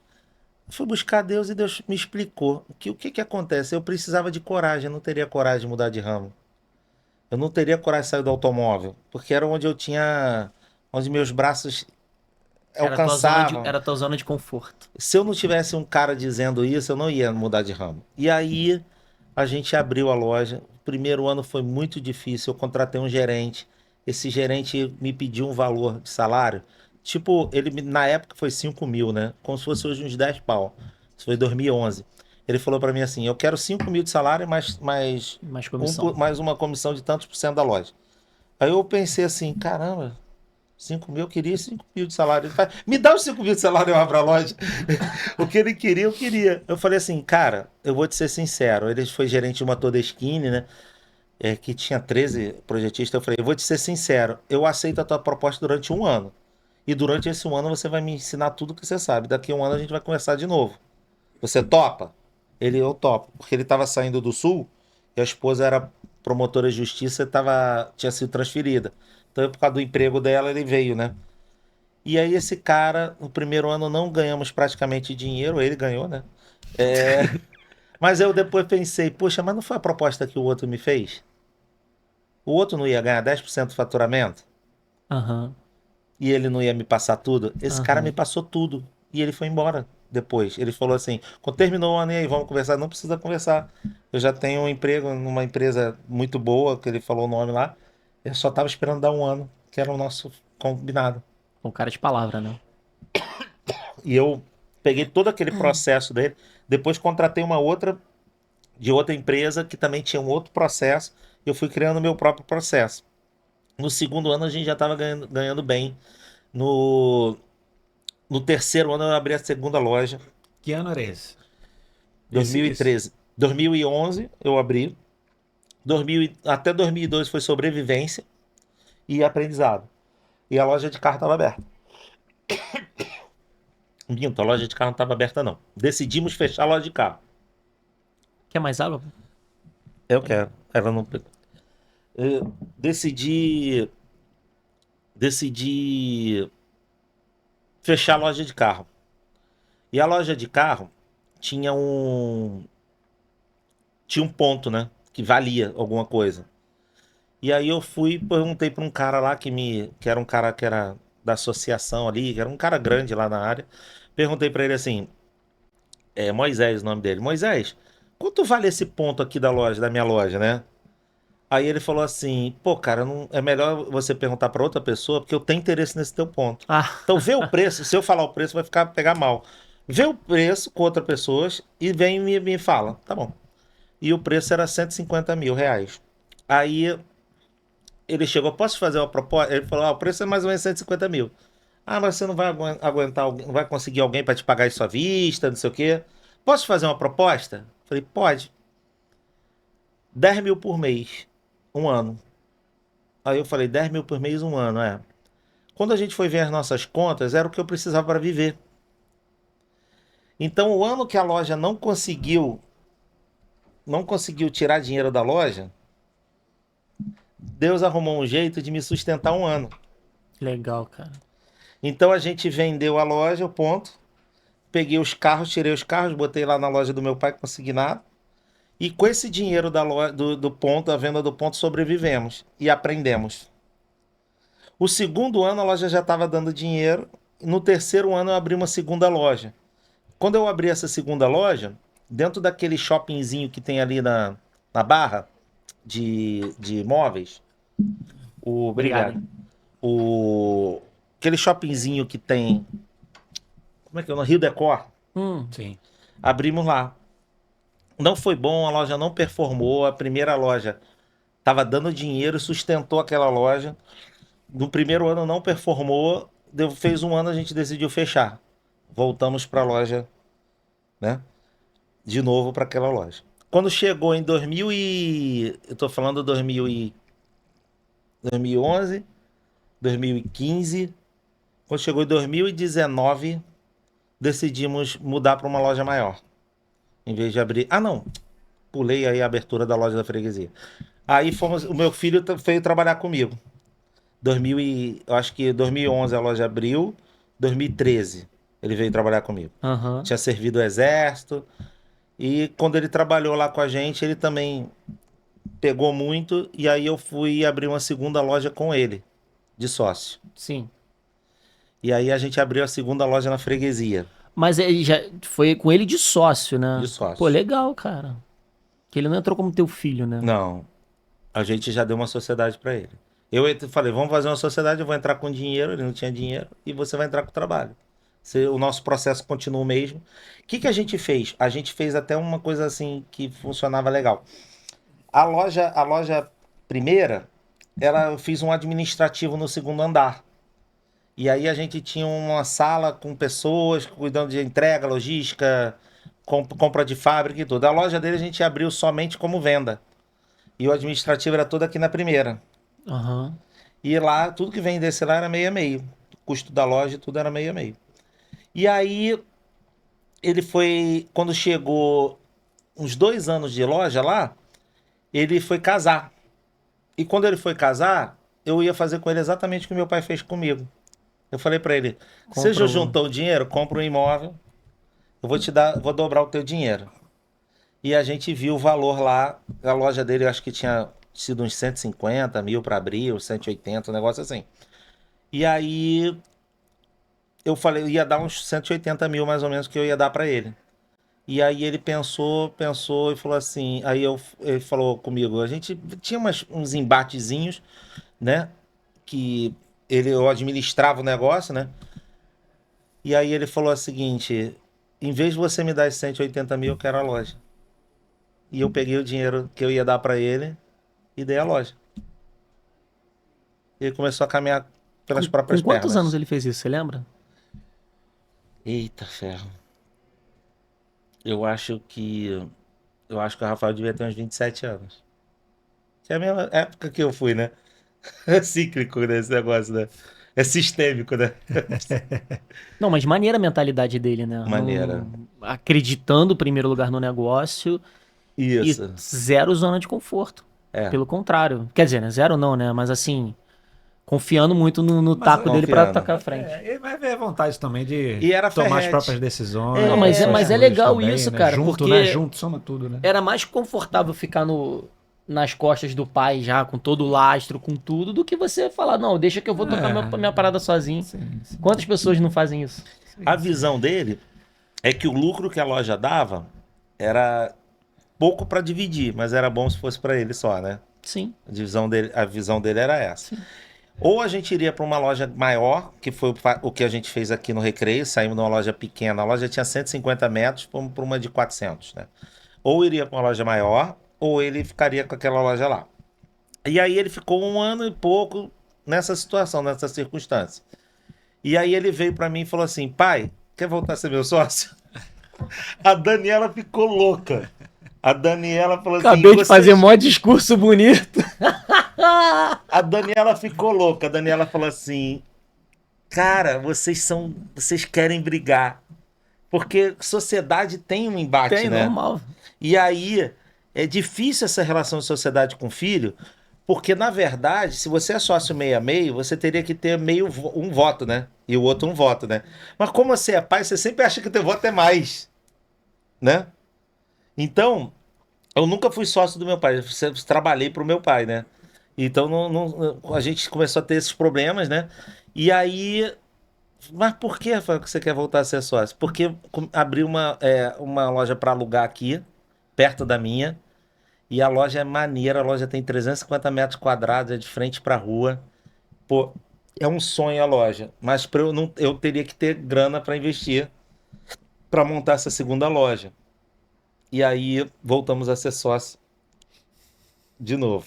Fui buscar Deus e Deus me explicou que o que que acontece. Eu precisava de coragem, eu não teria coragem de mudar de ramo. Eu não teria coragem de sair do automóvel, porque era onde eu tinha, onde meus braços alcançavam. Era a tua zona de conforto. Se eu não tivesse um cara dizendo isso, eu não ia mudar de ramo. E aí a gente abriu a loja, primeiro ano foi muito difícil. Eu contratei um gerente. Esse gerente me pediu um valor de salário. Tipo, na época foi 5 mil, né? Como se fosse hoje uns 10 pau. Isso foi em 2011. Ele falou para mim assim: eu quero 5 mil de salário, mais comissão. mais uma comissão de tantos por cento da loja. Aí eu pensei assim: caramba, 5 mil, eu queria 5 mil de salário. Ele fala, me dá os 5 mil de salário e eu abro a loja. O que ele queria, eu queria. Eu falei assim: cara, eu vou te ser sincero. Ele foi gerente de uma Todeskine, né? Que tinha 13 projetistas. Eu falei: eu vou te ser sincero, eu aceito a tua proposta durante um ano. E durante esse um ano você vai me ensinar tudo que você sabe. Daqui a um ano a gente vai conversar de novo. Você topa? Eu topo. Porque ele estava saindo do Sul e a esposa era promotora de justiça e tinha sido transferida. Então, por causa do emprego dela, ele veio, né? E aí esse cara, no primeiro ano não ganhamos praticamente dinheiro, ele ganhou, né? É, Mas eu depois pensei, poxa, mas não foi a proposta que o outro me fez? O outro não ia ganhar 10% do faturamento? Aham. E ele não ia me passar tudo? Esse cara me Aham. passou tudo. E ele foi embora depois. Ele falou assim: quando terminou o ano, e aí, vamos conversar? Não precisa conversar. Eu já tenho um emprego numa empresa muito boa, que ele falou o nome lá. Eu só estava esperando dar um ano, que era o nosso combinado. Um cara de palavra, né? E eu peguei todo aquele processo dele. Depois contratei uma outra, de outra empresa, que também tinha um outro processo. Eu fui criando o meu próprio processo. No segundo ano, a gente já estava ganhando bem. No, no terceiro ano, eu abri a segunda loja. Que ano era esse? 2013. 2011 eu abri. Até 2012 foi sobrevivência e aprendizado. E a loja de carro estava aberta. Minto, a loja de carro não estava aberta, não. Decidimos fechar a loja de carro. Quer mais água? Eu quero. Ela não. Eu decidi fechar a loja de carro. E a loja de carro tinha um ponto, né? Que valia alguma coisa. E aí eu fui e perguntei para um cara lá que era um cara que era da associação ali, que era um cara grande lá na área. Perguntei para ele assim, Moisés o nome dele. Moisés, quanto vale esse ponto aqui da minha loja, né? Aí ele falou assim, pô, cara, não, é melhor você perguntar para outra pessoa, porque eu tenho interesse nesse teu ponto. Ah, Então vê o preço, se eu falar o preço vai pegar mal. Vê o preço com outras pessoas e vem e me fala, tá bom. E o preço era 150 mil reais. Aí ele chegou, posso fazer uma proposta? Ele falou, o preço é mais ou menos 150 mil. Ah, mas você não vai aguentar, não vai conseguir alguém para te pagar isso à vista, não sei o quê. Posso fazer uma proposta? Falei, pode. 10 mil por mês, um ano. Aí eu falei, 10 mil por mês, um ano, é. Quando a gente foi ver as nossas contas, era o que eu precisava para viver. Então, o ano que a loja não conseguiu tirar dinheiro da loja, Deus arrumou um jeito de me sustentar um ano. legal, cara. Então a gente vendeu a loja, o ponto. Peguei os carros, tirei os carros, botei lá na loja do meu pai consignado. E com esse dinheiro da loja, do ponto, da venda do ponto, sobrevivemos e aprendemos. O segundo ano a loja já estava dando dinheiro. No terceiro ano eu abri uma segunda loja. Quando eu abri essa segunda loja, dentro daquele shoppingzinho que tem ali na Barra de imóveis, Obrigado. obrigado. Aquele shoppingzinho que tem, como é que é? No Rio Decor, Sim. abrimos lá. Não foi bom, a loja não performou. A primeira loja estava dando dinheiro, sustentou aquela loja. No primeiro ano não performou, fez um ano a gente decidiu fechar. Voltamos para a loja, né? De novo para aquela loja. Quando chegou em 2000 eu tô falando 2011, 2015. Quando chegou em 2019, decidimos mudar para uma loja maior. Em vez de abrir. Ah, não. Pulei aí a abertura da loja da freguesia. Aí o meu filho veio trabalhar comigo. Eu acho que 2011 a loja abriu, 2013 ele veio trabalhar comigo. Aham. Tinha servido o exército e quando ele trabalhou lá com a gente, ele também pegou muito e aí eu fui abrir uma segunda loja com ele, de sócio. Sim. E aí a gente abriu a segunda loja na freguesia, Mas ele já foi com ele de sócio, de né? Pô, sócio. legal, cara. Que ele não entrou como teu filho, né? Não. A gente já deu uma sociedade para ele. Falei, vamos fazer uma sociedade, eu vou entrar com dinheiro, ele não tinha dinheiro, e você vai entrar com trabalho. O nosso processo continua o mesmo. O que a gente fez? A gente fez até uma coisa assim que funcionava legal. A loja primeira, eu fiz um administrativo no segundo andar. E aí a gente tinha uma sala com pessoas cuidando de entrega, logística, compra de fábrica e tudo. A loja dele a gente abriu somente como venda. E o administrativo era todo aqui na primeira. Aham. E lá, tudo que vem desse lá era meio a meio. O custo da loja, tudo era meio a meio. E aí, ele foi, quando chegou uns 2 anos de loja lá, ele foi casar. E quando ele foi casar, eu ia fazer com ele exatamente o que meu pai fez comigo. Eu falei pra ele, você já juntou o dinheiro? Compra um imóvel, eu vou te dar, vou dobrar o teu dinheiro. E a gente viu o valor lá, a loja dele eu acho que tinha sido uns 150 mil para abrir, uns 180, um negócio assim. E aí eu falei, eu ia dar uns 180 mil mais ou menos que eu ia dar para ele. E aí ele pensou e falou assim, ele falou comigo, a gente tinha uns embatezinhos, né, que eu administrava o negócio, né, e aí ele falou o seguinte, em vez de você me dar esses 180 mil, eu quero a loja. E eu peguei o dinheiro que eu ia dar para ele e dei a loja. Ele começou a caminhar pelas próprias Com quantos pernas. anos ele fez isso, você lembra? Eita ferro. Eu acho que o Rafael devia ter uns 27 anos. Que é a mesma época que eu fui, né? É cíclico, né, esse negócio, né? É sistêmico, né? Não, mas maneira a mentalidade dele, né? Maneira. Acreditando, em primeiro lugar, no negócio e Isso. zero zona de conforto. É. Pelo contrário. Quer dizer, né? Zero não, né? Mas assim, confiando muito no taco dele pra confiando. tacar à frente. Ele vai ver a vontade também de E era tomar as Ferretti. próprias decisões. Não, mas suas é coisas legal também, isso, né? cara, Junto, porque né? Junto, soma tudo, né? era mais confortável ficar nas costas do pai já, com todo o lastro, com tudo, do que você falar, não, deixa que eu vou tocar minha parada sozinho. Sim, sim. Quantas pessoas não fazem isso? A visão dele é que o lucro que a loja dava era pouco para dividir, mas era bom se fosse para ele só, né? Sim. A visão dele era essa. Sim. Ou a gente iria para uma loja maior, que foi o que a gente fez aqui no Recreio, saímos de uma loja pequena, a loja tinha 150 metros, fomos para uma de 400, né? Ou iria para uma loja maior, ou ele ficaria com aquela loja lá. E aí ele ficou 1 ano e pouco nessa situação, nessa circunstância. E aí ele veio para mim e falou assim, pai, quer voltar a ser meu sócio? A Daniela ficou louca. A Daniela falou assim... Acabei de fazer mó discurso bonito. A Daniela ficou louca. A Daniela falou assim, cara, vocês querem brigar. Porque sociedade tem um embate, Tem, né? normal. E aí é difícil essa relação de sociedade com filho, porque na verdade, se você é sócio meio a meio, você teria que ter um voto, né? E o outro um voto, né? Mas como você é pai, você sempre acha que o teu voto é mais, né? Então, eu nunca fui sócio do meu pai, eu sempre trabalhei pro meu pai, né? Então a gente começou a ter esses problemas, né? E aí, mas por que, Rafael, que você quer voltar a ser sócio? Porque abri uma loja para alugar aqui, perto da minha, e a loja é maneira, a loja tem 350 metros quadrados, é de frente para a rua. Pô, é um sonho a loja, mas eu teria que ter grana para investir para montar essa segunda loja. E aí voltamos a ser sócio de novo.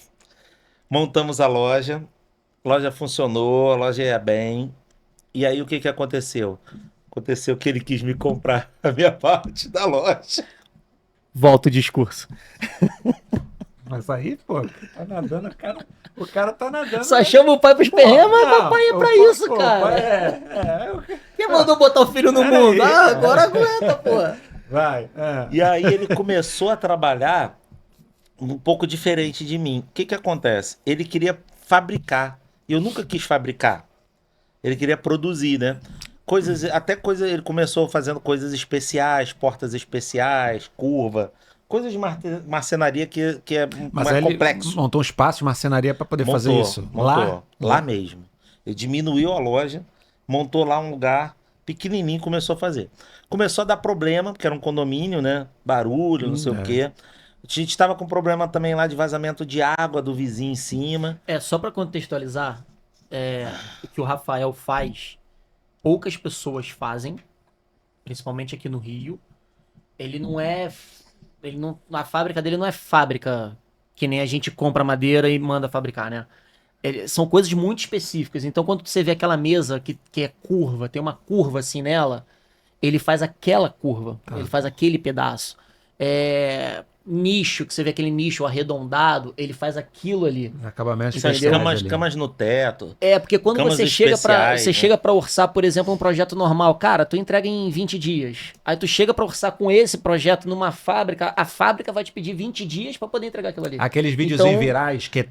Montamos a loja funcionou, a loja ia bem. E aí o que aconteceu? Aconteceu que ele quis me comprar a minha parte da loja. Volta o discurso. Mas aí, pô, tá nadando, o cara tá nadando. Só chama o pai pros perrengues, mas não, papai é pra pô, isso, pô, cara. Quem mandou botar o filho no mundo? aí. Agora aguenta, pô. Vai. E aí ele começou a trabalhar um pouco diferente de mim. O que acontece? Ele queria fabricar. E eu nunca quis fabricar. Ele queria produzir, né? Ele começou fazendo coisas especiais, portas especiais, curva, coisas de marcenaria que é Mas mais aí ele complexo. montou um espaço de marcenaria para poder fazer isso. Montou, lá mesmo. Ele diminuiu a loja, montou lá um lugar pequenininho e começou a fazer. Começou a dar problema, porque era um condomínio, né? Barulho, não sei o quê. A gente estava com problema também lá de vazamento de água do vizinho em cima. Só para contextualizar, o que o Rafael faz, poucas pessoas fazem, principalmente aqui no Rio. Ele não é. A fábrica dele não é fábrica que nem a gente compra madeira e manda fabricar, né? São coisas muito específicas. Então, quando você vê aquela mesa que é curva, tem uma curva assim nela, ele faz aquela curva, ele faz aquele pedaço. Nicho, que você vê aquele nicho arredondado, ele faz aquilo ali. Acabamento Entendeu? especiais ali. Camas no teto. Porque quando Camas você chega pra especiais, você né? chega para orçar, por exemplo, um projeto normal, cara, tu entrega em 20 dias. Aí tu chega pra orçar com esse projeto numa fábrica, a fábrica vai te pedir 20 dias pra poder entregar aquilo ali. Aqueles videozinhos Então- virais que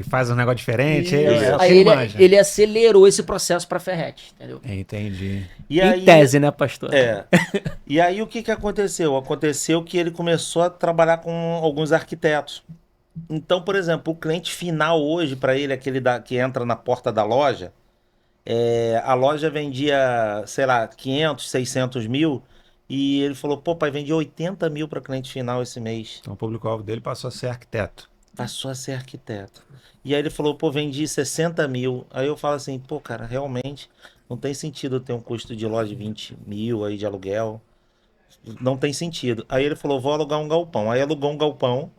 faz um negócio diferente. Isso. É o que Aí ele manja. ele acelerou esse processo pra Ferret, entendeu? Entendi. E Em aí, tese, né, pastor? E aí o que que aconteceu? Aconteceu que ele começou a trabalhar com alguns arquitetos. Então, por exemplo, o cliente final hoje para ele, aquele que entra na porta da loja, a loja vendia, sei lá, 500, 600 mil, e ele falou, pô, pai, vendi 80 mil para cliente final esse mês. Então o público-alvo dele passou a ser arquiteto. Passou a ser arquiteto. E aí ele falou, pô, vendi 60 mil. Aí eu falo assim, pô, cara, realmente não tem sentido eu ter um custo de loja de 20 mil aí de aluguel. Não tem sentido. Aí ele falou, vou alugar um galpão. Aí alugou um galpão,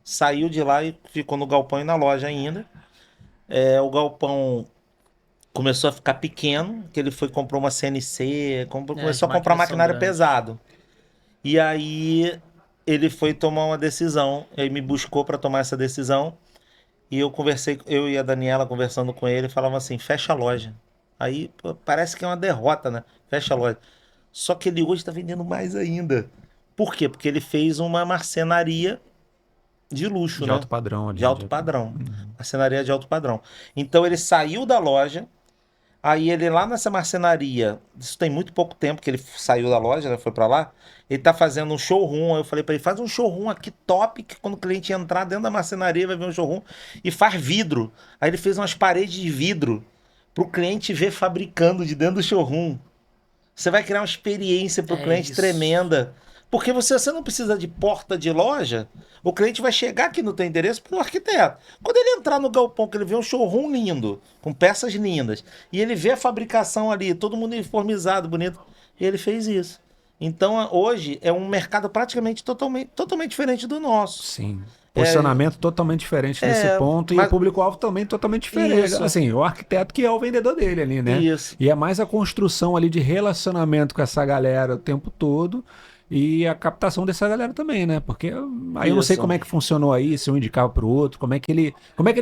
saiu de lá e ficou no galpão e na loja ainda. O galpão começou a ficar pequeno, que ele foi comprou uma CNC, começou a as comprar máquinas são maquinário grandes. pesado. E aí ele foi tomar uma decisão, ele me buscou para tomar essa decisão. E eu e a Daniela conversando com ele, falavam assim, fecha a loja. Aí pô, parece que é uma derrota, né? Fecha a loja. Só que ele hoje está vendendo mais ainda. Por quê? Porque ele fez uma marcenaria de luxo, De né? alto padrão ali. De alto padrão. Marcenaria de alto padrão. Então ele saiu da loja, aí ele lá nessa marcenaria, isso tem muito pouco tempo que ele saiu da loja, né? Foi para lá. Ele tá fazendo um showroom. Aí eu falei para ele, faz um showroom aqui top, que quando o cliente entrar dentro da marcenaria vai ver um showroom. E faz vidro. Aí ele fez umas paredes de vidro pro cliente ver fabricando de dentro do showroom. Você vai criar uma experiência para o cliente isso. tremenda. Porque você não precisa de porta de loja. O cliente vai chegar aqui no teu endereço pelo arquiteto. Quando ele entrar no galpão, que ele vê um showroom lindo, com peças lindas, e ele vê a fabricação ali, todo mundo uniformizado, bonito, ele fez isso. Então, hoje, é um mercado praticamente totalmente diferente do nosso. Sim. Posicionamento totalmente diferente nesse ponto e mas- o público-alvo também totalmente diferente. Isso. Assim, o arquiteto que é o vendedor dele ali, né? Isso. E é mais a construção ali de relacionamento com essa galera o tempo todo e a captação dessa galera também, né? Porque aí eu não sei Isso. como é que funcionou aí, se um indicava pro outro, como é que ele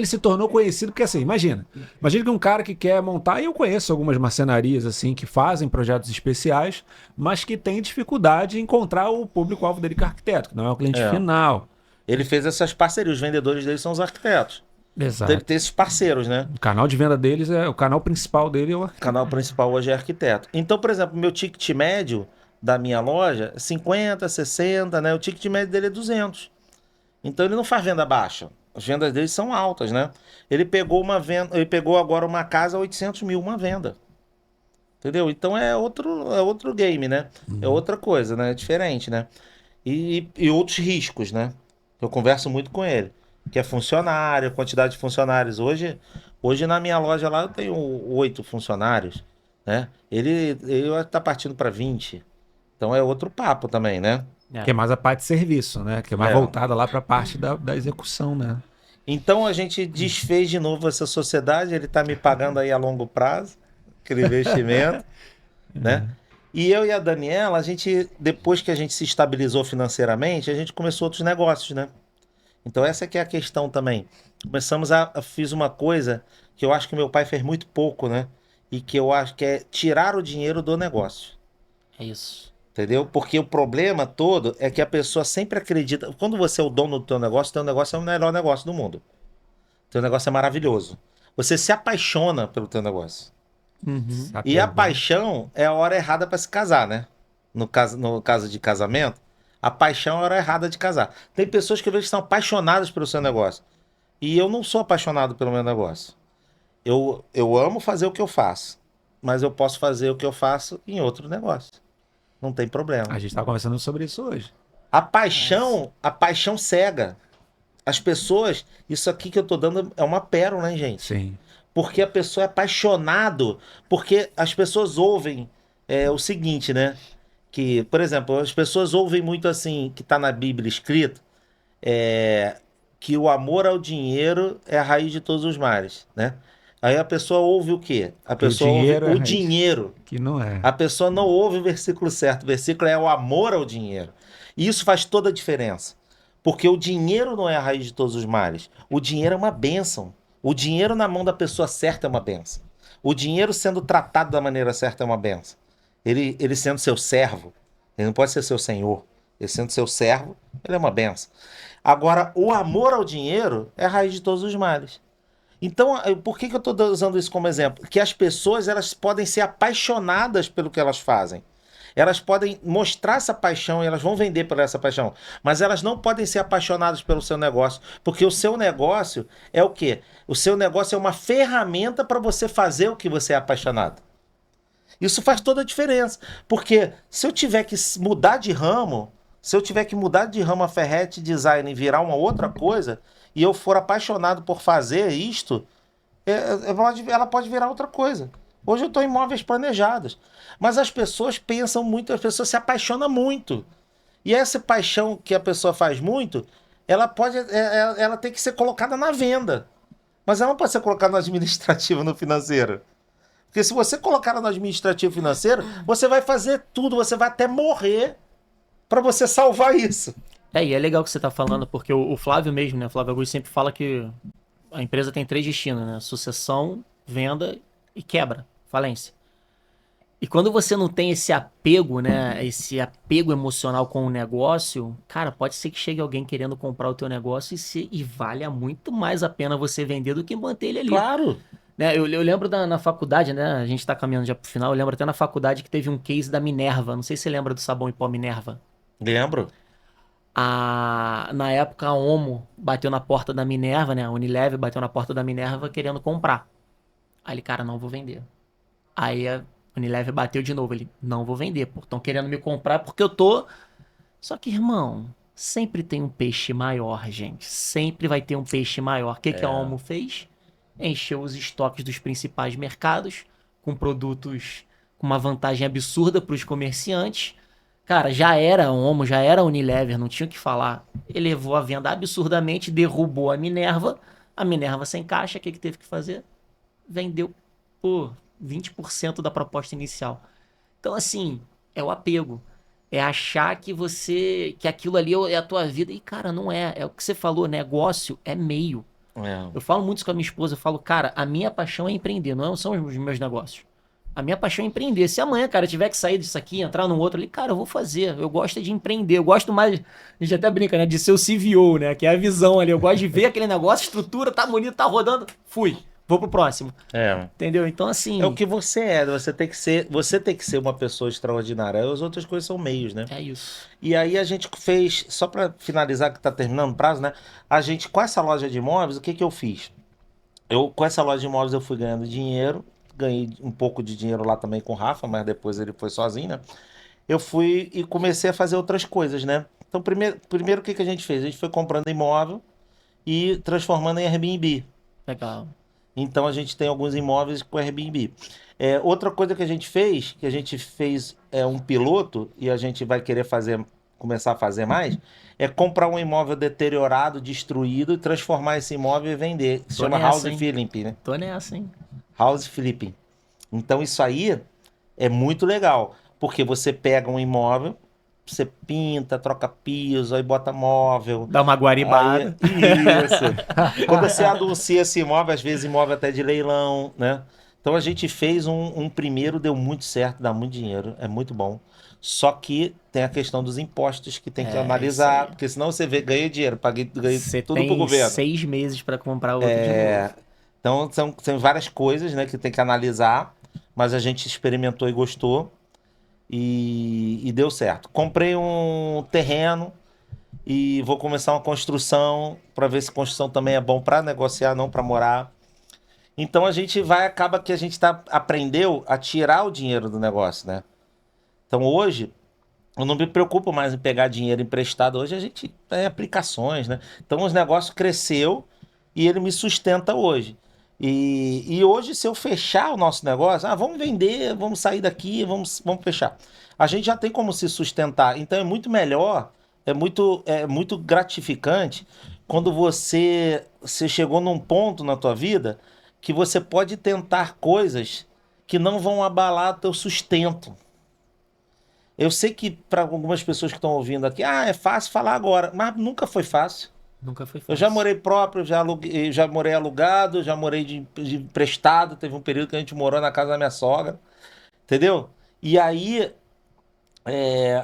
se tornou conhecido, porque assim, imagina que um cara que quer montar, e eu conheço algumas marcenarias assim que fazem projetos especiais, mas que tem dificuldade em encontrar o público-alvo dele que é arquiteto, que não é o cliente final. Ele fez essas parcerias. Os vendedores dele são os arquitetos. Exato. Então, ele tem esses parceiros, né? O canal de venda deles o canal principal dele é o O canal principal hoje é arquiteto. Então, por exemplo, meu ticket médio da minha loja é 50, 60, né? O ticket médio dele é 200. Então ele não faz venda baixa. As vendas dele são altas, né? Ele pegou agora uma casa a 800 mil, uma venda. Entendeu? Então é outro game, né? É outra coisa, né? É diferente, né? E outros riscos, né? Eu converso muito com ele. Que é funcionário, quantidade de funcionários. Hoje na minha loja lá eu tenho 8 funcionários, né? Ele tá partindo para 20. Então é outro papo também, né? que é mais a parte de serviço, né? Que é mais É. voltada lá para a parte da execução, né? Então a gente desfez de novo essa sociedade, ele tá me pagando aí a longo prazo, aquele investimento, né? E eu e a Daniela, depois que a gente se estabilizou financeiramente, a gente começou outros negócios, né? Então essa que é a questão também. Fiz uma coisa que eu acho que meu pai fez muito pouco, né? E que eu acho que é tirar o dinheiro do negócio. É isso. Entendeu? Porque o problema todo é que a pessoa sempre acredita. Quando você é o dono do teu negócio é o melhor negócio do mundo. Teu negócio é maravilhoso. Você se apaixona pelo teu negócio. E a paixão é a hora errada para se casar, né? No caso de casamento, a paixão é a hora errada de casar. Tem pessoas que eu vejo que são apaixonadas pelo seu negócio. E eu não sou apaixonado pelo meu negócio. Eu amo fazer o que eu faço. Mas eu posso fazer o que eu faço em outro negócio. Não tem problema. A gente estava conversando sobre isso hoje. A paixão cega. As pessoas, isso aqui que eu tô dando é uma pérola, hein, gente? Sim. Porque a pessoa é apaixonado, porque as pessoas ouvem o seguinte, né? Que, por exemplo, as pessoas ouvem muito assim, que tá na Bíblia escrito, que o amor ao dinheiro é a raiz de todos os males, né? Aí a pessoa ouve o quê? A Porque o pessoa ouve dinheiro é a o raiz. dinheiro. Que não é. A pessoa não ouve o versículo certo. O versículo é o amor ao dinheiro. E isso faz toda a diferença. Porque o dinheiro não é a raiz de todos os males. O dinheiro é uma bênção. O dinheiro na mão da pessoa certa é uma bênção. O dinheiro sendo tratado da maneira certa é uma bênção. Ele sendo seu servo, ele não pode ser seu senhor. Ele sendo seu servo, ele é uma bênção. Agora, o amor ao dinheiro é a raiz de todos os males. Então, por que eu estou usando isso como exemplo? Que as pessoas elas podem ser apaixonadas pelo que elas fazem. Elas podem mostrar essa paixão e elas vão vender por essa paixão. Mas elas não podem ser apaixonadas pelo seu negócio. Porque o seu negócio é o quê? O seu negócio é uma ferramenta para você fazer o que você é apaixonado. Isso faz toda a diferença. Porque se eu tiver que mudar de ramo, se eu tiver que mudar de ramo a Ferretti Design e virar uma outra coisa, e eu for apaixonado por fazer isto, ela pode virar outra coisa. Hoje eu estou em imóveis planejados. Mas as pessoas pensam muito, as pessoas se apaixonam muito. E essa paixão que a pessoa faz muito, ela tem que ser colocada na venda. Mas ela não pode ser colocada no administrativo, no financeiro. Porque se você colocar ela no administrativo financeiro, você vai fazer tudo, você vai até morrer para você salvar isso. E é legal que você tá falando, porque o Flávio mesmo, né? O Flávio Augusto sempre fala que a empresa tem 3 destinos, né? Sucessão, venda e quebra, falência. E quando você não tem esse apego, né? Esse apego emocional com o negócio, cara, pode ser que chegue alguém querendo comprar o teu negócio e valha muito mais a pena você vender do que manter ele ali. Claro. Né? Eu lembro na faculdade, né? A gente tá caminhando já pro final. Eu lembro até na faculdade que teve um case da Minerva. Não sei se você lembra do sabão em pó Minerva. Lembro. Na época a Omo bateu na porta da Minerva, né? A Unilever bateu na porta da Minerva querendo comprar. Aí ele, cara, não vou vender. Aí a Unilever bateu de novo. Ele, não vou vender, pô. Estão querendo me comprar porque eu tô... Só que, irmão, sempre tem um peixe maior, gente. Sempre vai ter um peixe maior. O que a Omo fez? Encheu os estoques dos principais mercados com produtos com uma vantagem absurda para os comerciantes. Cara, já era Omo, já era Unilever, não tinha o que falar. Elevou a venda absurdamente, derrubou a Minerva sem caixa, o que teve que fazer? Vendeu por 20% da proposta inicial. Então, assim, é o apego. É achar que aquilo ali é a tua vida. E, cara, não é. É o que você falou, negócio é meio. Eu falo muito isso com a minha esposa, eu falo, cara, a minha paixão é empreender, não são os meus negócios. A minha paixão é empreender. Se amanhã, cara, eu tiver que sair disso aqui, entrar num outro ali, cara, eu vou fazer. Eu gosto de empreender. Eu gosto mais, a gente até brinca, né, de ser o CVO, né, que é a visão ali. Eu gosto de ver aquele negócio, estrutura, tá bonito, tá rodando, fui. Vou pro próximo. Entendeu? Então, assim... É o que você é. Você tem que ser uma pessoa extraordinária. As outras coisas são meios, né? É isso. E aí a gente fez, só para finalizar, que tá terminando o prazo, né? A gente, com essa loja de imóveis, o que eu fiz? Com essa loja de imóveis eu fui ganhando dinheiro. Ganhei um pouco de dinheiro lá também com o Rafa, mas depois ele foi sozinho, né? Eu fui e comecei a fazer outras coisas, né? Então, primeiro o que a gente fez? A gente foi comprando imóvel e transformando em Airbnb. Legal. Então a gente tem alguns imóveis com Airbnb. Outra coisa que a gente fez um piloto e a gente vai querer começar a fazer mais, é comprar um imóvel deteriorado, destruído, transformar esse imóvel e vender. Se chama House Flipping, né? Tô nessa, hein? House Flipping. Então isso aí é muito legal, porque você pega um imóvel, você pinta, troca piso, aí bota móvel. Dá uma guaribada. Isso. Quando você anuncia esse imóvel, às vezes imóvel até de leilão, né? Então a gente fez um primeiro, deu muito certo, dá muito dinheiro, é muito bom. Só que tem a questão dos impostos que tem que analisar, porque senão você ganha dinheiro, paguei tudo pro governo. Você tem 6 meses para comprar outro de novo. Então são várias coisas, né, que tem que analisar, mas a gente experimentou e gostou. E deu certo. Comprei um terreno e vou começar uma construção para ver se construção também é bom para negociar, não para morar. Então a gente acaba que a gente aprendeu a tirar o dinheiro do negócio, né? Então hoje Eu não me preocupo mais em pegar dinheiro emprestado. Hoje a gente tem aplicações, né? Então os negócios cresceu e ele me sustenta hoje. E hoje, se eu fechar o nosso negócio, vamos vender, vamos sair daqui, vamos fechar. A gente já tem como se sustentar. Então é muito melhor, é muito gratificante quando você chegou num ponto na tua vida que você pode tentar coisas que não vão abalar teu sustento. Eu sei que para algumas pessoas que estão ouvindo aqui, é fácil falar agora, mas nunca foi fácil. Nunca foi Eu já fácil. morei próprio, já morei alugado, já morei de emprestado. Teve um período que a gente morou na casa da minha sogra, entendeu? E aí,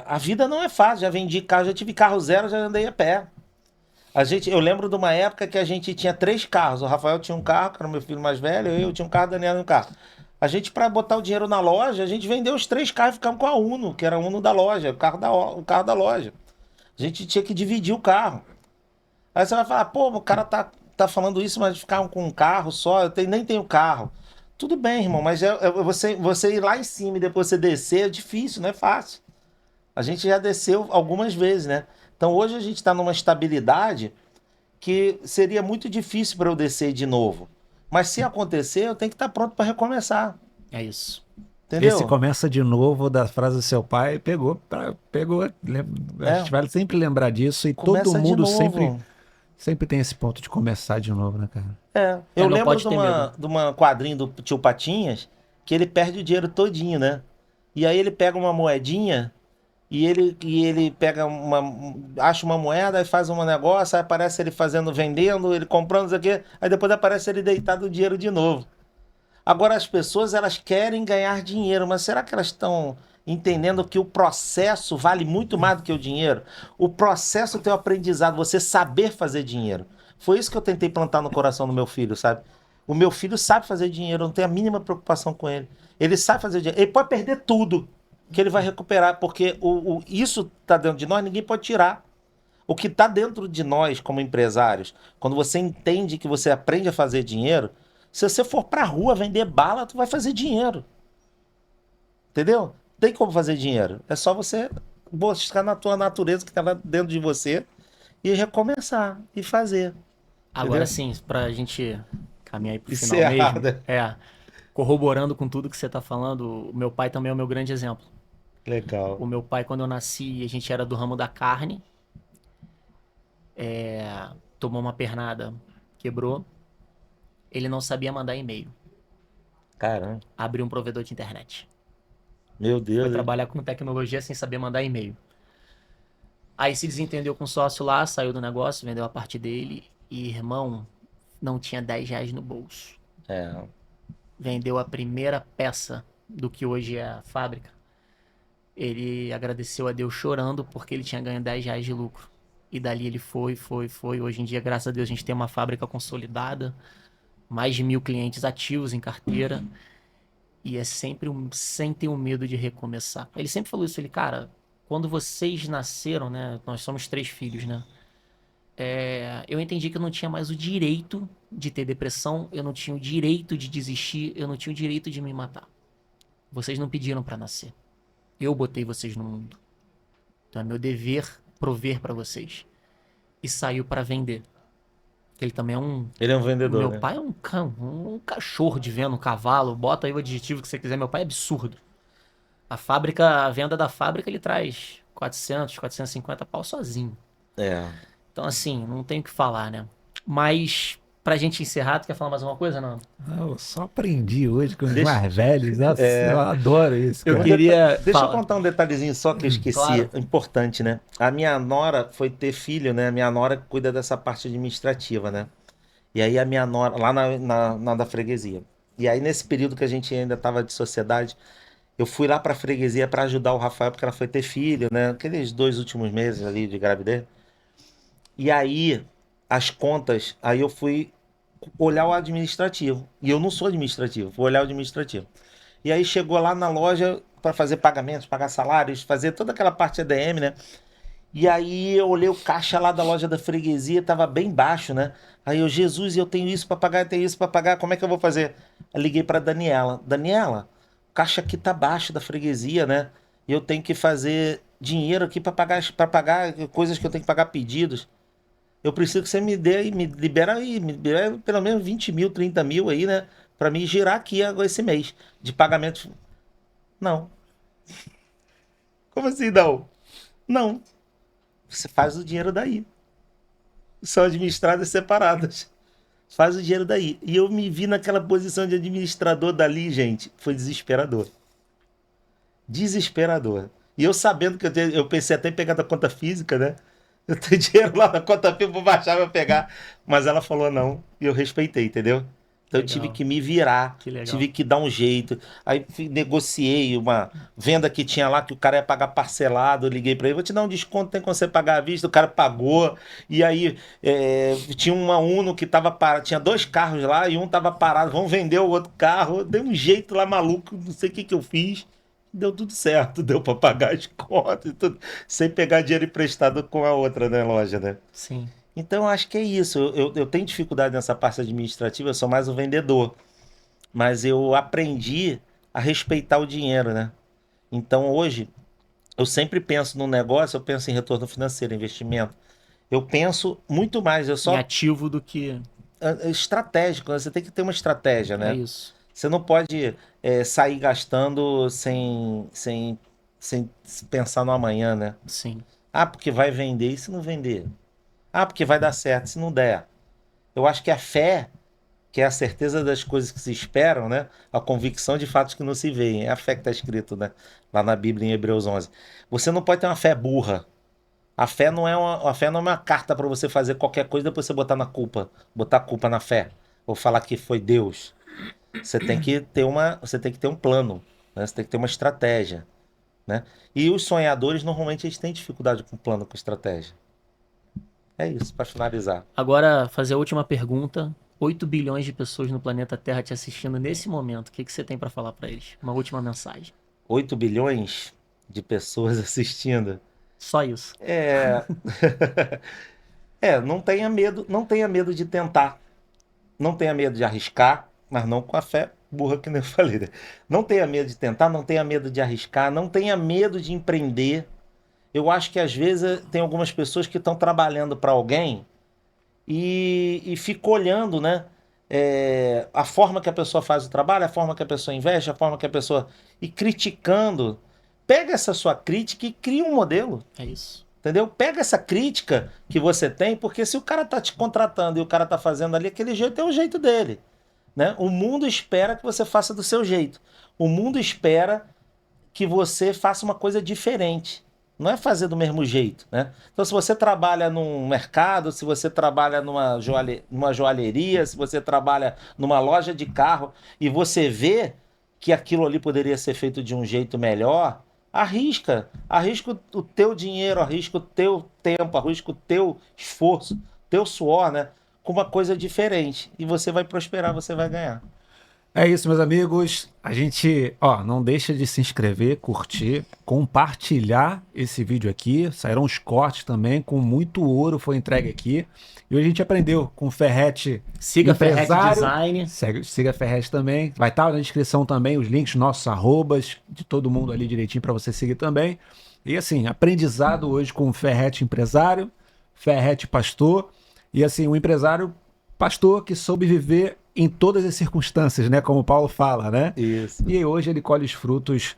a vida não é fácil. Já vendi carro, já tive carro zero, já andei a pé. Eu lembro de uma época que a gente tinha 3 carros. O Rafael tinha um carro, que era o meu filho mais velho, eu tinha um carro, o Daniel tinha um carro. A gente, para botar o dinheiro na loja, a gente vendeu os 3 carros e ficamos com a Uno, que era a Uno da loja, o carro da loja. A gente tinha que dividir o carro. Aí você vai falar, pô, o cara tá falando isso, mas ficar com um carro só, nem tenho carro. Tudo bem, irmão, mas você ir lá em cima e depois você descer é difícil, não é fácil. A gente já desceu algumas vezes, né? Então hoje a gente está numa estabilidade que seria muito difícil para eu descer de novo. Mas se acontecer, eu tenho que estar pronto para recomeçar. É isso. Entendeu? Esse começa de novo da frase do seu pai, pegou. A gente vai sempre lembrar disso e Começa todo de mundo novo. sempre tem esse ponto de começar de novo, né, cara? Eu não lembro pode de ter uma, medo. de uma quadrinho do Tio Patinhas que ele perde o dinheiro todinho, né? E aí ele pega uma moedinha e ele pega acha uma moeda e faz um negócio, aí aparece ele vendendo, ele comprando, não sei o quê, aí depois aparece ele deitado o dinheiro de novo. Agora as pessoas elas querem ganhar dinheiro, mas será que elas estão entendendo que o processo vale muito mais do que o dinheiro? O processo tem o aprendizado, você saber fazer dinheiro. Foi isso que eu tentei plantar no coração do meu filho, sabe? O meu filho sabe fazer dinheiro, eu não tenho a mínima preocupação com ele. Ele sabe fazer dinheiro. Ele pode perder tudo que ele vai recuperar, porque isso está dentro de nós, ninguém pode tirar. O que está dentro de nós como empresários, quando você entende que você aprende a fazer dinheiro, se você for pra rua vender bala, tu vai fazer dinheiro. Entendeu? Tem como fazer dinheiro. É só você buscar na tua natureza que tá lá dentro de você e recomeçar e fazer. Agora Entendeu? sim, pra gente caminhar aí pro final Encerrar, mesmo. né? Corroborando com tudo que você tá falando, o meu pai também é o meu grande exemplo. Legal. O meu pai, quando eu nasci, a gente era do ramo da carne. Tomou uma pernada, quebrou. Ele não sabia mandar e-mail. Caramba. Abriu um provedor de internet. Meu Foi Deus. Hein? trabalhar com tecnologia sem saber mandar e-mail. Aí se desentendeu com o sócio lá, saiu do negócio, vendeu a parte dele. E, irmão, não tinha 10 reais no bolso. É. Vendeu a primeira peça do que hoje é a fábrica. Ele agradeceu a Deus chorando porque ele tinha ganho 10 reais de lucro. E dali ele foi. Hoje em dia, graças a Deus, a gente tem uma fábrica consolidada. Mais de 1.000 clientes ativos em carteira. E é sempre sem ter o medo de recomeçar. Ele sempre falou isso, cara, quando vocês nasceram, né? Nós somos 3 filhos, né? Eu entendi que eu não tinha mais o direito de ter depressão, eu não tinha o direito de desistir, eu não tinha o direito de me matar. Vocês não pediram pra nascer. Eu botei vocês no mundo. Então é meu dever prover pra vocês. E saiu pra vender. Ele também é um... Ele é um vendedor, Meu né? pai é um cachorro de venda, um cavalo. Bota aí o adjetivo que você quiser. Meu pai é absurdo. A venda da fábrica, ele traz 400, 450 pau sozinho. É. Então, assim, não tem o que falar, né? Mas, pra gente encerrar, tu quer falar mais alguma coisa, não? Eu só aprendi hoje com os Deixa- mais velhos. Nossa, eu adoro isso, Eu cara. queria... Deixa eu Fala. contar um detalhezinho só que eu esqueci, Claro. importante, né? A minha nora foi ter filho, né? A minha nora cuida dessa parte administrativa, né? E aí a minha nora, lá na da freguesia. E aí nesse período que a gente ainda estava de sociedade, eu fui lá pra freguesia para ajudar o Rafael, porque ela foi ter filho, né? Aqueles 2 últimos meses ali de gravidez. E aí, as contas, aí eu fui olhar o administrativo. E eu não sou administrativo, vou olhar o administrativo. E aí chegou lá na loja para fazer pagamentos, pagar salários, fazer toda aquela parte ADM, né? E aí eu olhei o caixa lá da loja da freguesia, tava bem baixo, né? Aí eu, Jesus, eu tenho isso para pagar, eu tenho isso para pagar, como é que eu vou fazer? Eu liguei para Daniela. Daniela, o caixa aqui tá baixo da freguesia, né? E eu tenho que fazer dinheiro aqui para pagar coisas que eu tenho que pagar pedidos. Eu preciso que você me libera aí, me libera pelo menos 20 mil, 30 mil aí, né? Para me girar aqui esse mês de pagamento. Não. Como assim não? Não. Você faz o dinheiro daí. São administradas separadas. Faz o dinheiro daí. E eu me vi naquela posição de administrador dali, gente. Foi desesperador. Desesperador. E eu sabendo que eu pensei até em pegar da conta física, né? Eu tenho dinheiro lá na conta física, vou baixar, vou pegar. Mas ela falou não. E eu respeitei, entendeu? Então eu tive que me virar, tive que dar um jeito. Aí negociei uma venda que tinha lá, que o cara ia pagar parcelado. Eu liguei para ele, vou te dar um desconto, tem como você pagar à vista. O cara pagou. E aí tinha uma Uno que tava parada, tinha 2 carros lá e um tava parado. Vamos vender o outro carro. Dei um jeito lá maluco, não sei o que eu fiz. Deu tudo certo, deu para pagar as contas e tudo, sem pegar dinheiro emprestado com a outra, né, loja, né? Sim. Então, acho que é isso. Eu tenho dificuldade nessa parte administrativa, eu sou mais um vendedor. Mas eu aprendi a respeitar o dinheiro, né? Então, hoje, eu sempre penso no negócio, eu penso em retorno financeiro, investimento. Eu penso muito mais, eu só... Em ativo do que... estratégico, né? Você tem que ter uma estratégia, né? É isso. Você não pode sair gastando sem pensar no amanhã, né? Sim. Ah, porque vai vender e se não vender? Ah, porque vai dar certo se não der. Eu acho que a fé, que é a certeza das coisas que se esperam, né? A convicção de fatos que não se veem. É a fé que está escrito, né? Lá na Bíblia, em Hebreus 11. Você não pode ter uma fé burra. A fé não é uma carta para você fazer qualquer coisa e depois você botar a culpa na fé. Ou falar que foi Deus. Você tem que ter um plano, né? Você tem que ter uma estratégia, né? E os sonhadores, normalmente, eles têm dificuldade com plano, com estratégia. É isso, para finalizar. Agora, fazer a última pergunta. 8 bilhões de pessoas no planeta Terra te assistindo nesse momento. O que você tem para falar para eles? Uma última mensagem. 8 bilhões de pessoas assistindo. Só isso. Não tenha medo de tentar. Não tenha medo de arriscar, mas não com a fé burra que nem eu falei, né? Não tenha medo de tentar, não tenha medo de arriscar, não tenha medo de empreender. Eu acho que às vezes tem algumas pessoas que estão trabalhando para alguém e ficam olhando, né? A forma que a pessoa faz o trabalho, a forma que a pessoa investe, a forma que a pessoa... E criticando. Pega essa sua crítica e cria um modelo. É isso. Entendeu? Pega essa crítica que você tem, porque se o cara tá te contratando e o cara tá fazendo ali aquele jeito, é o jeito dele, né? O mundo espera que você faça do seu jeito. O mundo espera que você faça uma coisa diferente. Não é fazer do mesmo jeito, né? Então, se você trabalha num mercado, se você trabalha numa joalheria, se você trabalha numa loja de carro e você vê que aquilo ali poderia ser feito de um jeito melhor, arrisca o teu dinheiro, arrisca o teu tempo, arrisca o teu esforço, teu suor, né? Com uma coisa diferente. E você vai prosperar, você vai ganhar. É isso, meus amigos. A gente, não deixa de se inscrever, curtir, compartilhar esse vídeo aqui. Saíram os cortes também, com muito ouro foi entregue aqui. E hoje a gente aprendeu com o Ferretti. Siga Ferretti Design. Siga Ferretti também. Vai estar na descrição também os links, nossos arrobas, de todo mundo ali direitinho para você seguir também. E assim, aprendizado hoje com o Ferretti empresário, Ferretti pastor. E assim, um empresário pastor que soube viver em todas as circunstâncias, né? Como o Paulo fala, né? Isso. E hoje ele colhe os frutos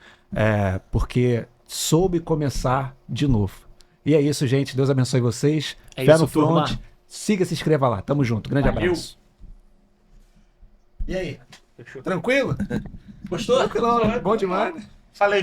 porque soube começar de novo. E é isso, gente. Deus abençoe vocês. Fé no Front. Siga, se inscreva lá. Tamo junto. Grande abraço. E aí? Fechou. Tranquilo? Gostou? Tranquilo, né? Bom demais. Falei